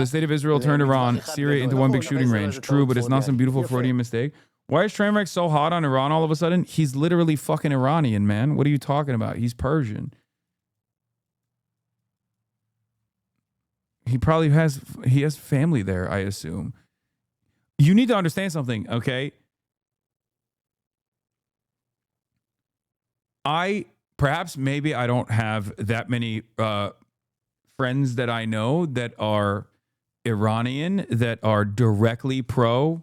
state of Israel turned Iran, Syria into one big shooting range. True, but it's not some beautiful Freudian mistake. Why is Trainwreck so hot on Iran all of a sudden? He's literally fucking Iranian, man. What are you talking about? He's Persian. He probably has family there, I assume. You need to understand something, okay? Maybe I don't have that many friends that I know that are Iranian, that are directly pro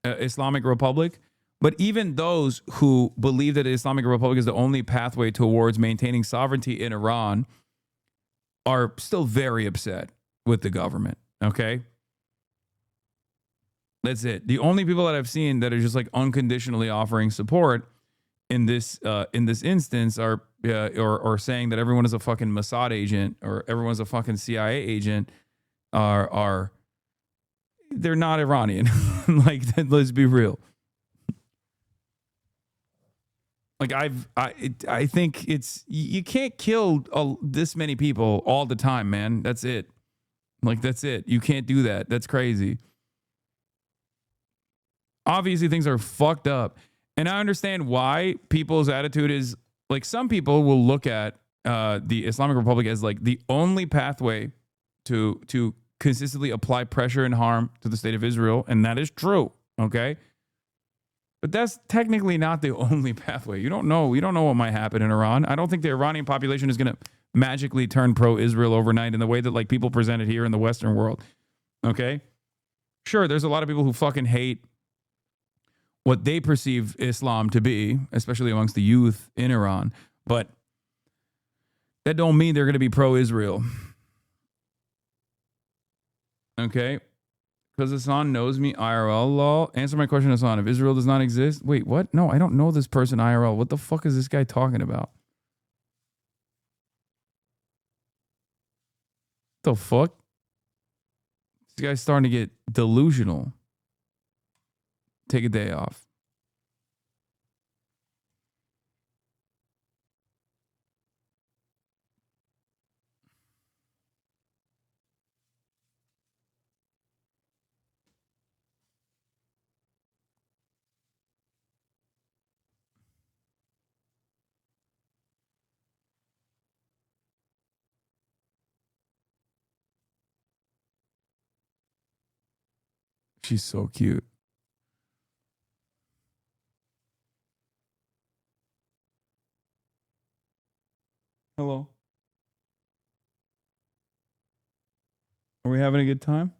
Islamic Republic. But even those who believe that the Islamic Republic is the only pathway towards maintaining sovereignty in Iran are still very upset with the government, okay? That's it. The only people that I've seen that are just like unconditionally offering support in this instance are or saying that everyone is a fucking Mossad agent or everyone's a fucking CIA agent are they're not Iranian. Like, let's be real. Like, I think it's, you can't kill this many people all the time, man. That's it. Like, that's it. You can't do that. That's crazy. Obviously, things are fucked up. And I understand why people's attitude is, like, some people will look at the Islamic Republic as like the only pathway to consistently apply pressure and harm to the state of Israel. And that is true. Okay. But that's technically not the only pathway. You don't know. We don't know what might happen in Iran. I don't think the Iranian population is going to magically turn pro-Israel overnight in the way that, like, people present it here in the Western world. Okay. Sure, there's a lot of people who fucking hate what they perceive Islam to be, especially amongst the youth in Iran. But that don't mean they're going to be pro-Israel. Okay? Because Hasan knows me IRL, lol. Answer my question, Hasan. If Israel does not exist... Wait, what? No, I don't know this person IRL. What the fuck is this guy talking about? The fuck? This guy's starting to get delusional. Take a day off. She's so cute. Hello. Are we having a good time?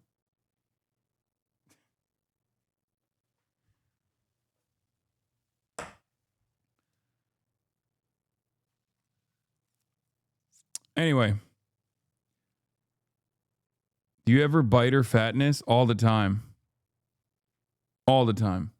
Anyway. Do you ever bite her fatness? All the time. All the time.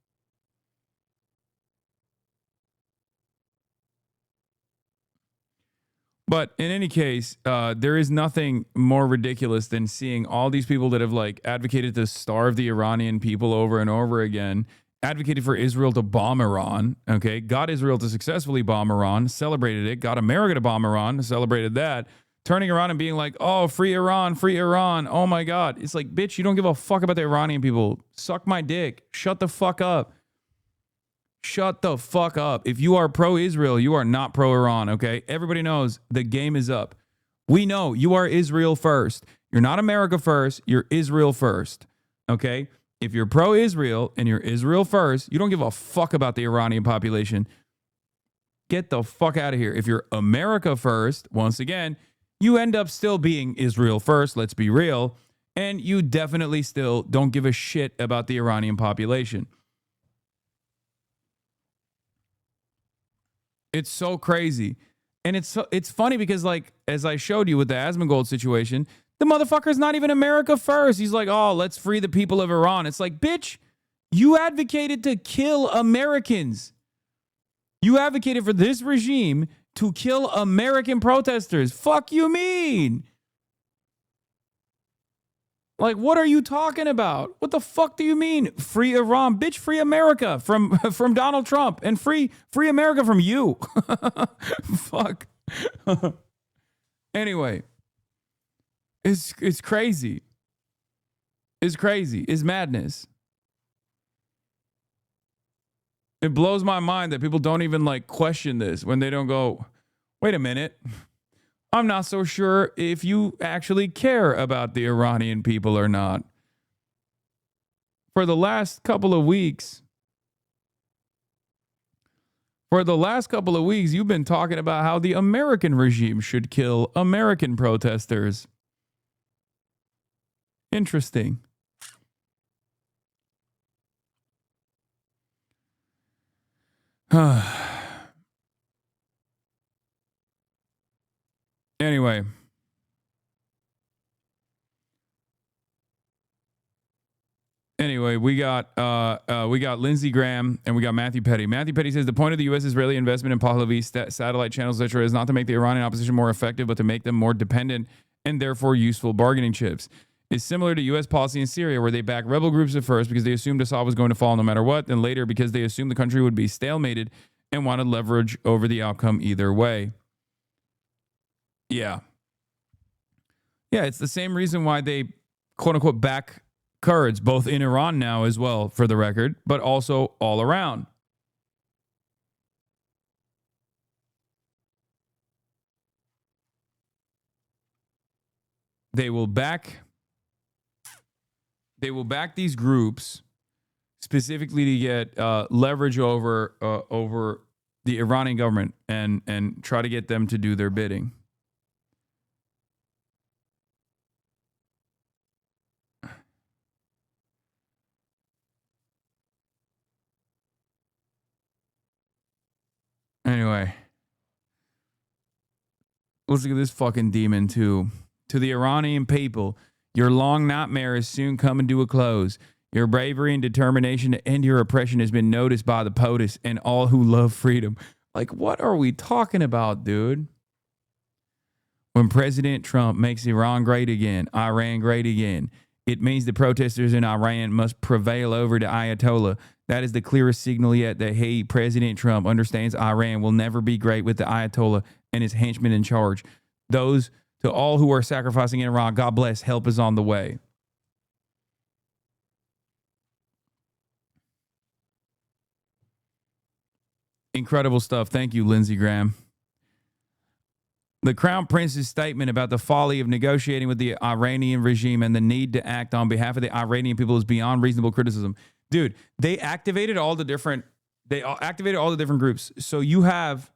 But in any case, there is nothing more ridiculous than seeing all these people that have like advocated to starve the Iranian people over and over again, advocated for Israel to bomb Iran, okay, got Israel to successfully bomb Iran, celebrated it, got America to bomb Iran, celebrated that, turning around and being like, oh, free Iran, oh my God. It's like, bitch, you don't give a fuck about the Iranian people. Suck my dick. Shut the fuck up. Shut the fuck up. If you are pro-Israel, you are not pro-Iran, okay? Everybody knows the game is up. We know you are Israel first. You're not America first. You're Israel first, okay? If you're pro-Israel and you're Israel first, you don't give a fuck about the Iranian population. Get the fuck out of here. If you're America first, once again, you end up still being Israel first, let's be real, and you definitely still don't give a shit about the Iranian population. It's so crazy. And it's funny because, like, as I showed you with the Asmongold situation, the motherfucker's not even America first. He's like, oh, let's free the people of Iran. It's like, bitch, you advocated to kill Americans. You advocated for this regime to kill American protesters. Fuck you mean? Like, what are you talking about? What the fuck do you mean? Free Iran, bitch, free America from Donald Trump and free America from you. Fuck. Anyway, it's crazy. It's crazy. It's madness. It blows my mind that people don't even like question this when they don't go, wait a minute. I'm not so sure if you actually care about the Iranian people or not. For the last couple of weeks, you've been talking about how the American regime should kill American protesters. Interesting. Anyway. We got Lindsey Graham and we got Matthew Petty. Matthew Petty says the point of the U.S.-Israeli investment in Pahlavi satellite channels, etc., is not to make the Iranian opposition more effective, but to make them more dependent and therefore useful bargaining chips. It's similar to U.S. policy in Syria, where they backed rebel groups at first because they assumed Assad was going to fall no matter what, then later because they assumed the country would be stalemated and wanted leverage over the outcome either way. Yeah. Yeah, it's the same reason why they, quote-unquote, back Kurds, both in Iran now as well, for the record, but also all around. They will back these groups specifically to get leverage over the Iranian government and try to get them to do their bidding. Anyway, let's look at this fucking demon too. To the Iranian people, your long nightmare is soon coming to a close. Your bravery and determination to end your oppression has been noticed by the POTUS and all who love freedom. Like, what are we talking about, dude? When President Trump makes Iran great again, Iran great again, it means the protesters in Iran must prevail over the Ayatollah. That is the clearest signal yet that he, President Trump, understands Iran will never be great with the Ayatollah and his henchmen in charge. Those to all who are sacrificing in Iran, God bless, help is on the way. Incredible stuff. Thank you, Lindsey Graham. The Crown Prince's statement about the folly of negotiating with the Iranian regime and the need to act on behalf of the Iranian people is beyond reasonable criticism. Dude, they activated all the different groups. So you have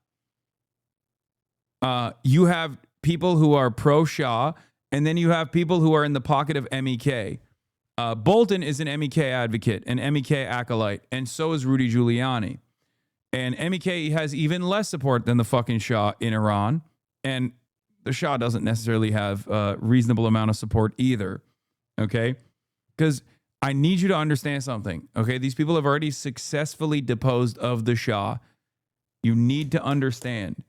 people who are pro-Shah, and then you have people who are in the pocket of MEK. Bolton is an MEK advocate, an MEK acolyte, and so is Rudy Giuliani. And MEK has even less support than the fucking Shah in Iran. And the Shah doesn't necessarily have a reasonable amount of support either. Okay? Because I need you to understand something. Okay? These people have already successfully deposed of the Shah. You need to understand.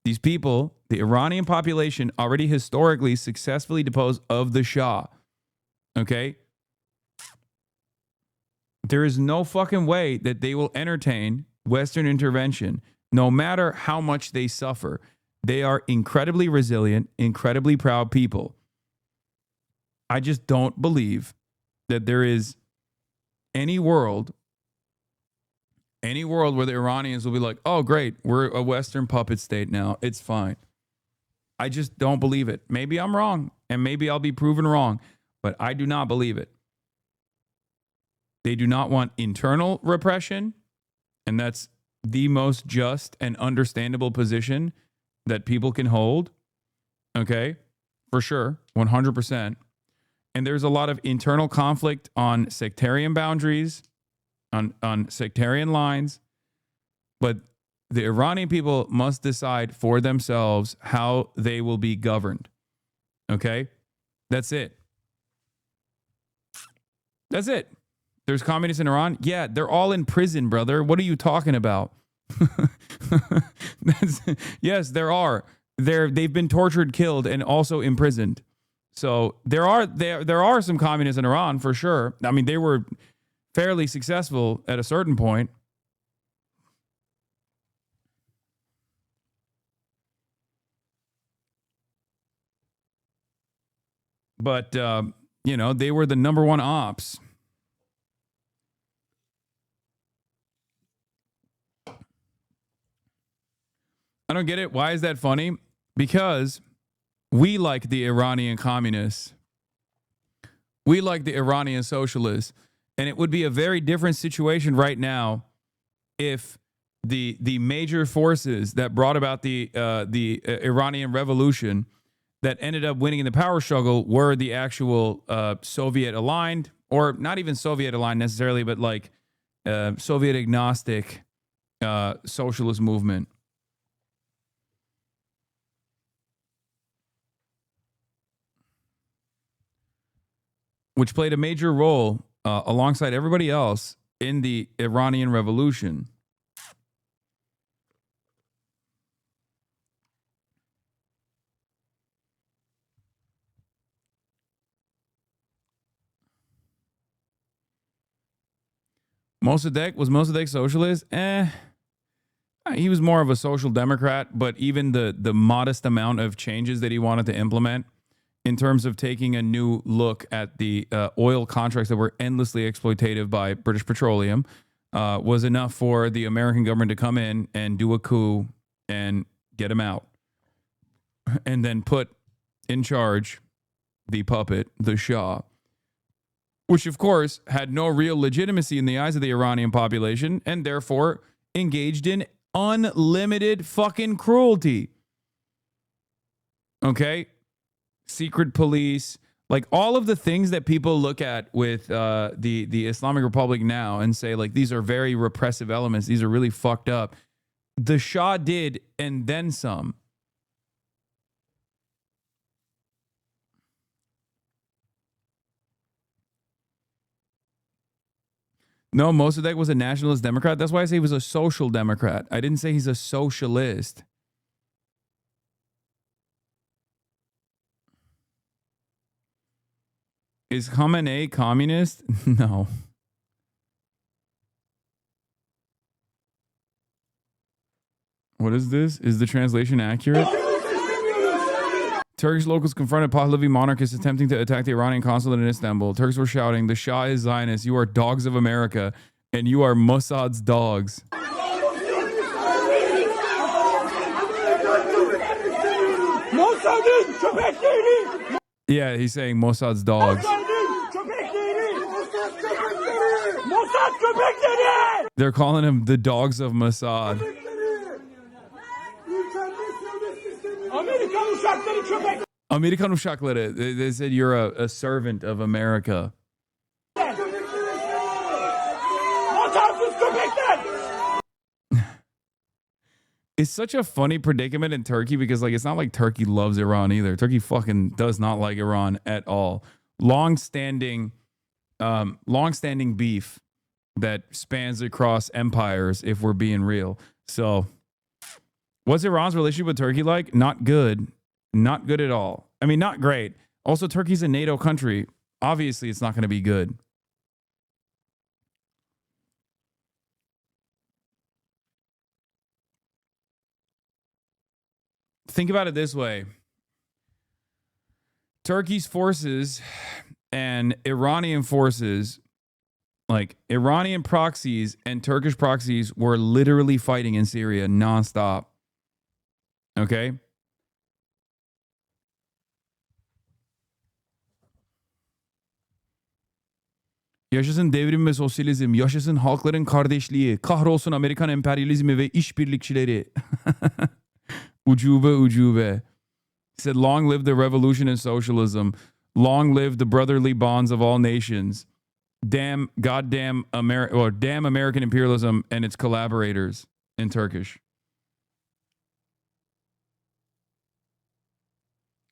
These people, the Iranian population, already historically successfully deposed of the Shah. Okay? There is no fucking way that they will entertain Western intervention, no matter how much they suffer. They are incredibly resilient, incredibly proud people. I just don't believe that there is any world where the Iranians will be like, oh, great, we're a Western puppet state now. It's fine. I just don't believe it. Maybe I'm wrong, and maybe I'll be proven wrong, but I do not believe it. They do not want internal repression, and that's the most just and understandable position that people can hold. Okay? For sure. 100%. And there's a lot of internal conflict on sectarian boundaries, on sectarian lines. But the Iranian people must decide for themselves how they will be governed. Okay? That's it. That's it. There's communists in Iran? Yeah, they're all in prison, brother. What are you talking about? Yes, there are. They've been tortured, killed, and also imprisoned. So there are some communists in Iran for sure. I mean, they were fairly successful at a certain point. But they were the number one ops. I don't get it. Why is that funny? Because we like the Iranian communists. We like the Iranian socialists. And it would be a very different situation right now if the major forces that brought about the Iranian revolution that ended up winning in the power struggle were the actual Soviet aligned, or not even Soviet aligned necessarily, but like Soviet agnostic socialist movement. Which played a major role alongside everybody else in the Iranian Revolution. Was Mossadegh socialist? He was more of a social democrat, but even the modest amount of changes that he wanted to implement in terms of taking a new look at the oil contracts that were endlessly exploitative by British Petroleum was enough for the American government to come in and do a coup and get him out. And then put in charge the puppet, the Shah, which of course had no real legitimacy in the eyes of the Iranian population and therefore engaged in unlimited fucking cruelty. Okay? Secret police, like all of the things that people look at with the Islamic Republic now and say like these are very repressive elements, these are really fucked up. The Shah did, and then some. No, Mossadegh was a nationalist Democrat. That's why I say he was a social Democrat. I didn't say he's a socialist. Is Khamenei communist? No. What is this? Is the translation accurate? Turkish locals confronted Pahlavi monarchists attempting to attack the Iranian consulate in Istanbul. Turks were shouting, "The Shah is Zionist. You are dogs of America, and you are Mossad's dogs." Mossad'ın köpekleri. Yeah, he's saying Mossad's dogs. Mossad'ın köpekleri. Mossad köpekleri. Mossad köpekleri. They're calling him the dogs of Mossad. Amerikan uşakları köpek. Amerikan uşakları. They said you're a servant of America. Vatansız köpekler. It's such a funny predicament in Turkey because, like, it's not like Turkey loves Iran either. Turkey fucking does not like Iran at all. Long-standing beef that spans across empires, if we're being real. So, what's Iran's relationship with Turkey like? Not good. Not good at all. I mean, not great. Also, Turkey's a NATO country. Obviously, it's not going to be good. Think about it this way. Turkey's forces and Iranian forces, like Iranian proxies and Turkish proxies, were literally fighting in Syria nonstop. Okay? Yaşasın devrim ve sosyalizm, yaşasın halkların kardeşliği, kahrolsun Amerikan emperyalizmi ve işbirlikçileri. Ucube, ucube. He said, long live the revolution and socialism. Long live the brotherly bonds of all nations. Damn American imperialism and its collaborators in Turkish.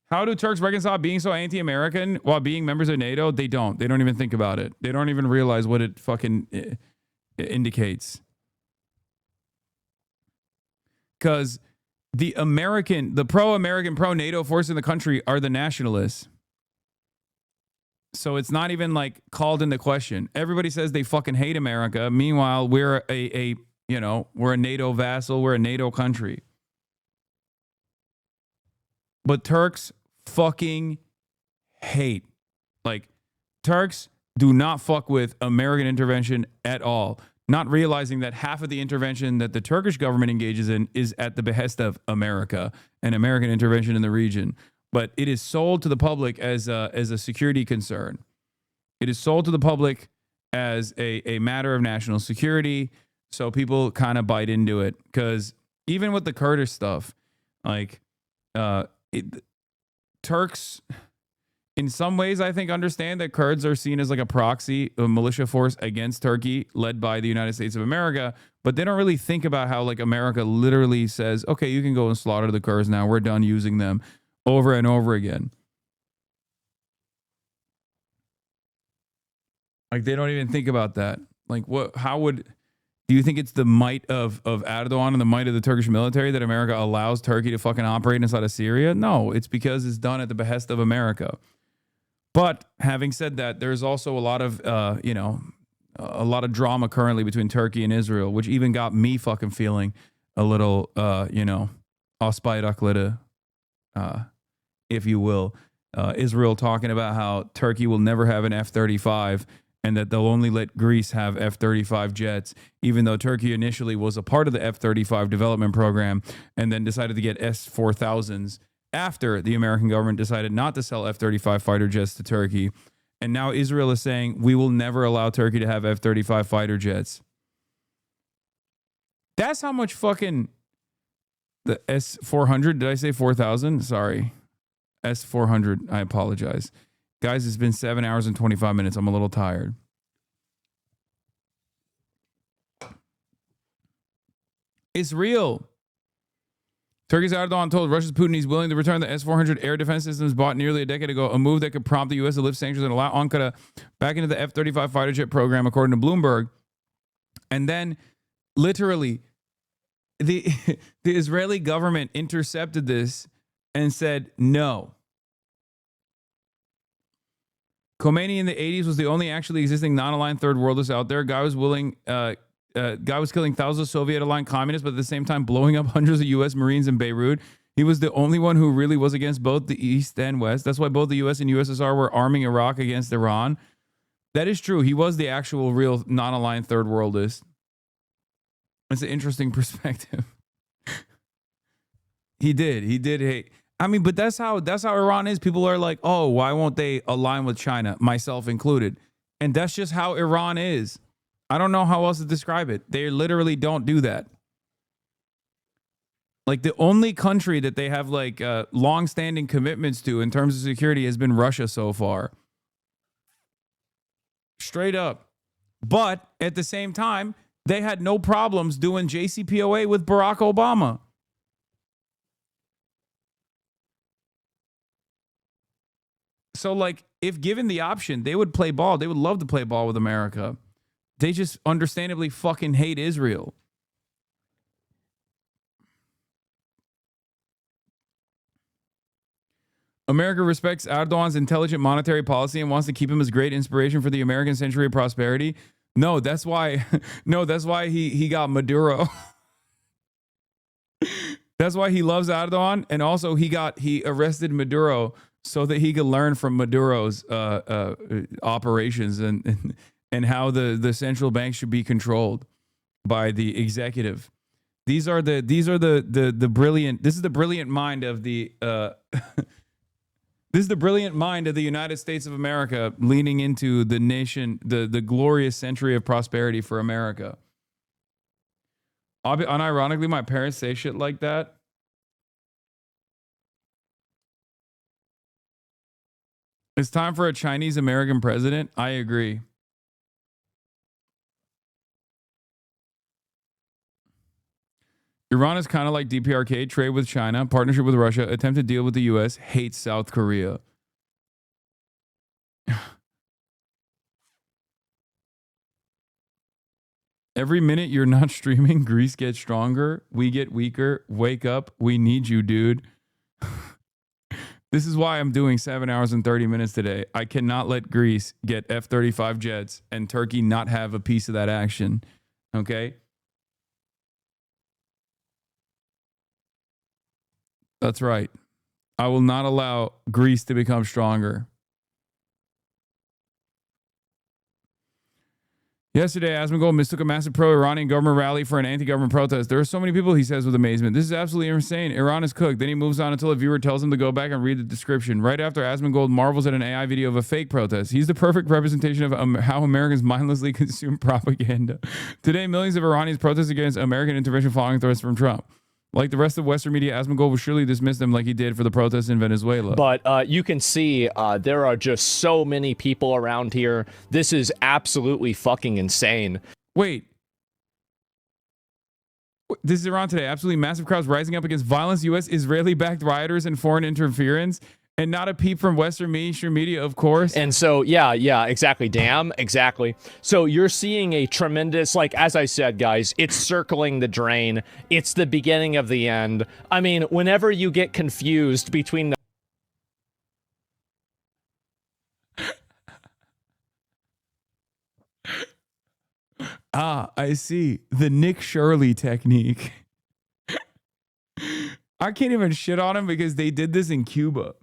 How do Turks reconcile being so anti-American while being members of NATO? They don't. They don't even think about it. They don't even realize what it fucking indicates. Because the pro-American, pro-NATO force in the country are the nationalists. So it's not even like called into question. Everybody says they fucking hate America. Meanwhile, we're we're a NATO vassal. We're a NATO country. But Turks fucking hate. Like, Turks do not fuck with American intervention at all. Not realizing that half of the intervention that the Turkish government engages in is at the behest of America and American intervention in the region. But it is sold to the public as a security concern. It is sold to the public as a matter of national security. So people kind of bite into it. Because even with the Kurdish stuff, like, Turks, in some ways, I think, understand that Kurds are seen as like a proxy, a militia force against Turkey led by the United States of America. But they don't really think about how, like, America literally says, okay, you can go and slaughter the Kurds now. We're done using them, over and over again. Like, they don't even think about that. Like, do you think it's the might of Erdogan and the might of the Turkish military that America allows Turkey to fucking operate inside of Syria? No, it's because it's done at the behest of America. But having said that, there's also a lot of, a lot of drama currently between Turkey and Israel, which even got me fucking feeling a little, asbayrakları, if you will. Israel talking about how Turkey will never have an F-35 and that they'll only let Greece have F-35 jets, even though Turkey initially was a part of the F-35 development program and then decided to get S-4000s after the American government decided not to sell F-35 fighter jets to Turkey. And now Israel is saying, we will never allow Turkey to have F-35 fighter jets. That's how much fucking... The S-400, did I say 4,000? Sorry. S-400, I apologize. Guys, it's been 7 hours and 25 minutes. I'm a little tired. It's real. Turkey's Erdogan told Russia's Putin he's willing to return the S-400 air defense systems bought nearly a decade ago, a move that could prompt the U.S. to lift sanctions and allow Ankara back into the F-35 fighter jet program, according to Bloomberg. And then, literally, the Israeli government intercepted this and said no. Khomeini in the 80s was the only actually existing non-aligned third worldist out there. Guy was killing thousands of Soviet-aligned communists, but at the same time blowing up hundreds of U.S. Marines in Beirut. He was the only one who really was against both the East and West. That's why both the U.S. and USSR were arming Iraq against Iran. That is true. He was the actual real non-aligned third worldist. It's an interesting perspective. He did hate. I mean, but that's how Iran is. People are like, oh, why won't they align with China, myself included? And that's just how Iran is. I don't know how else to describe it. They literally don't do that. Like the only country that they have like long-standing commitments to in terms of security has been Russia so far. Straight up. But at the same time, they had no problems doing JCPOA with Barack Obama. So like if given the option, they would play ball. They would love to play ball with America. They just understandably fucking hate Israel. America respects Erdogan's intelligent monetary policy and wants to keep him as great inspiration for the American century of prosperity. No, that's why. No, that's why he got Maduro. That's why he loves Erdogan, and also he arrested Maduro so that he could learn from Maduro's operations and how the central bank should be controlled by the executive. This is the brilliant mind of the. This is the brilliant mind of the United States of America leaning into the nation, the glorious century of prosperity for America. Unironically, my parents say shit like that. It's time for a Chinese American president. I agree. Iran is kind of like DPRK, trade with China, partnership with Russia, attempt to deal with the U.S., hates South Korea. Every minute you're not streaming, Greece gets stronger, we get weaker, wake up, we need you, dude. This is why I'm doing 7 hours and 30 minutes today. I cannot let Greece get F-35 jets and Turkey not have a piece of that action, okay? That's right. I will not allow Greece to become stronger. Yesterday, Asmongold mistook a massive pro-Iranian government rally for an anti-government protest. There are so many people, he says with amazement. This is absolutely insane. Iran is cooked. Then he moves on until a viewer tells him to go back and read the description. Right after, Asmongold marvels at an AI video of a fake protest. He's the perfect representation of how Americans mindlessly consume propaganda. Today, millions of Iranians protest against American intervention following threats from Trump. Like the rest of Western media, Asmongold will surely dismiss them like he did for the protests in Venezuela. But you can see there are just so many people around here. This is absolutely fucking insane. Wait. This is Iran today. Absolutely massive crowds rising up against violence, U.S. Israeli-backed rioters and foreign interference. And not a peep from Western mainstream media, of course. And so, yeah, exactly. Damn, exactly. So you're seeing a tremendous, like, as I said, guys, it's circling the drain. It's the beginning of the end. I mean, whenever you get confused between the... I see. The Nick Shirley technique. I can't even shit on him because they did this in Cuba.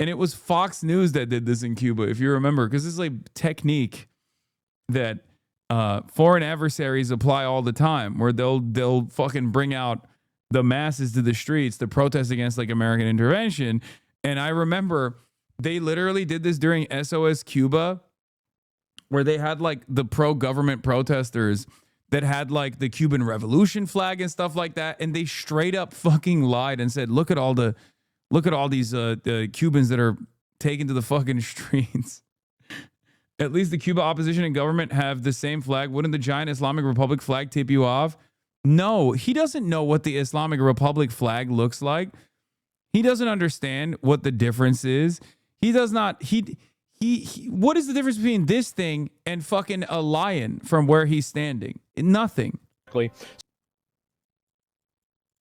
And it was Fox News that did this in Cuba, if you remember, because it's like technique that foreign adversaries apply all the time, where they'll fucking bring out the masses to the streets to protest against like American intervention. And I remember they literally did this during SOS Cuba, where they had like the pro-government protesters that had like the Cuban Revolution flag and stuff like that, and they straight up fucking lied and said, look at all these Cubans that are taken to the fucking streets. At least the Cuba opposition and government have the same flag. Wouldn't the giant Islamic Republic flag tip you off? No, he doesn't know what the Islamic Republic flag looks like. He doesn't understand what the difference is. He does not. He what is the difference between this thing and fucking a lion from where he's standing? Nothing.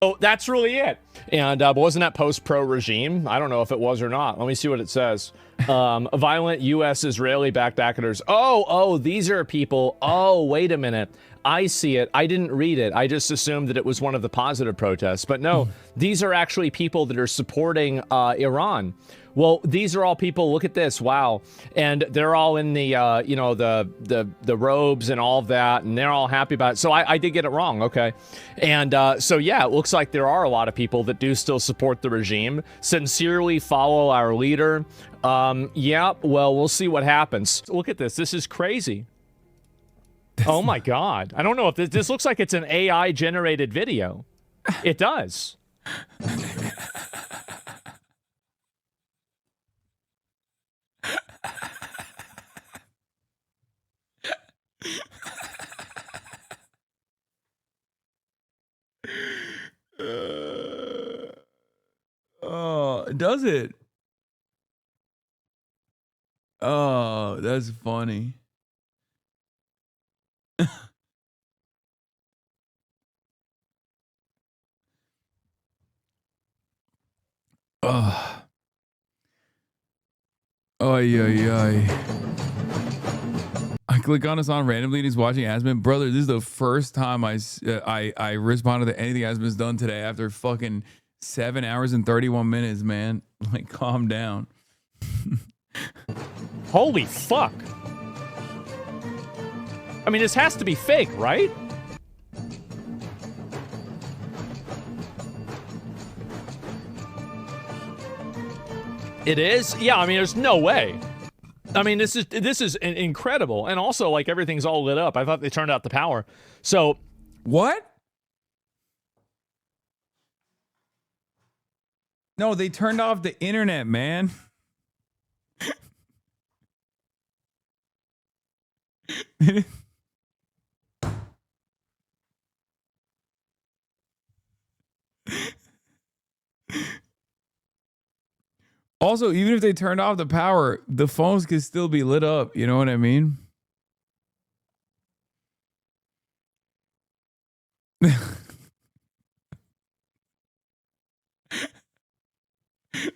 Oh, that's really it. And wasn't that post-pro regime? I don't know if it was or not. Let me see what it says. Violent U.S. Israeli backpackers. Oh, these are people. Oh, wait a minute. I see it. I didn't read it. I just assumed that it was one of the positive protests. But no, these are actually people that are supporting Iran. Well, these are all people. Look at this. Wow. And they're all in the, you know, the robes and all of that. And they're all happy about it. So I did get it wrong. Okay. And so, yeah, it looks like there are a lot of people that do still support the regime, sincerely follow our leader. Yeah, well, we'll see what happens. Look at this. This is crazy. Oh, my God. I don't know if this looks like it's an AI generated video. It does. Oh, does it? Oh, that's funny. Oh. Oy, oy, oy. I click on Hasan randomly and he's watching Asman. Brother, this is the first time I responded to anything Asman's done today after fucking 7 hours and 31 minutes, man. Like, calm down. Holy fuck. I mean, this has to be fake, right? It is? Yeah, I mean, there's no way. I mean, this is incredible. And also, like, everything's all lit up. I thought they turned out the power. So... What? No, they turned off the internet, man. Also, even if they turned off the power, the phones could still be lit up. You know what I mean?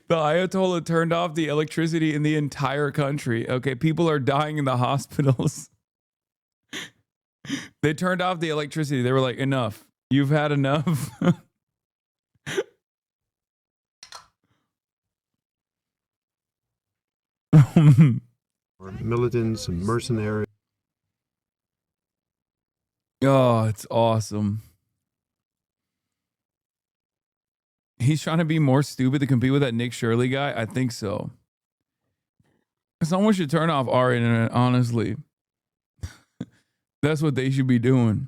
The Ayatollah turned off the electricity in the entire country. Okay, people are dying in the hospitals. They turned off the electricity. They were like, enough. You've had enough. Militants and mercenaries. Oh, it's awesome. He's trying to be more stupid to compete with that Nick Shirley guy? I think so. Someone should turn off our internet, honestly. That's what they should be doing.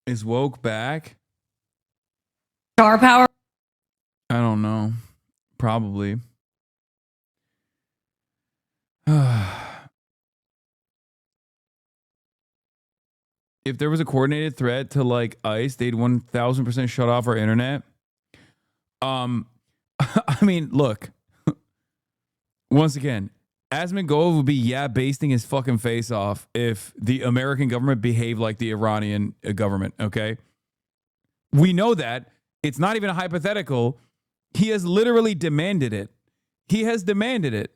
Is woke back? Star power? I don't know. Probably. If there was a coordinated threat to like ICE, they'd 1000% shut off our internet. I mean, look. Once again, Asmangov would be basting his fucking face off if the American government behaved like the Iranian government, okay? We know that. It's not even a hypothetical. He has literally demanded it. He has demanded it.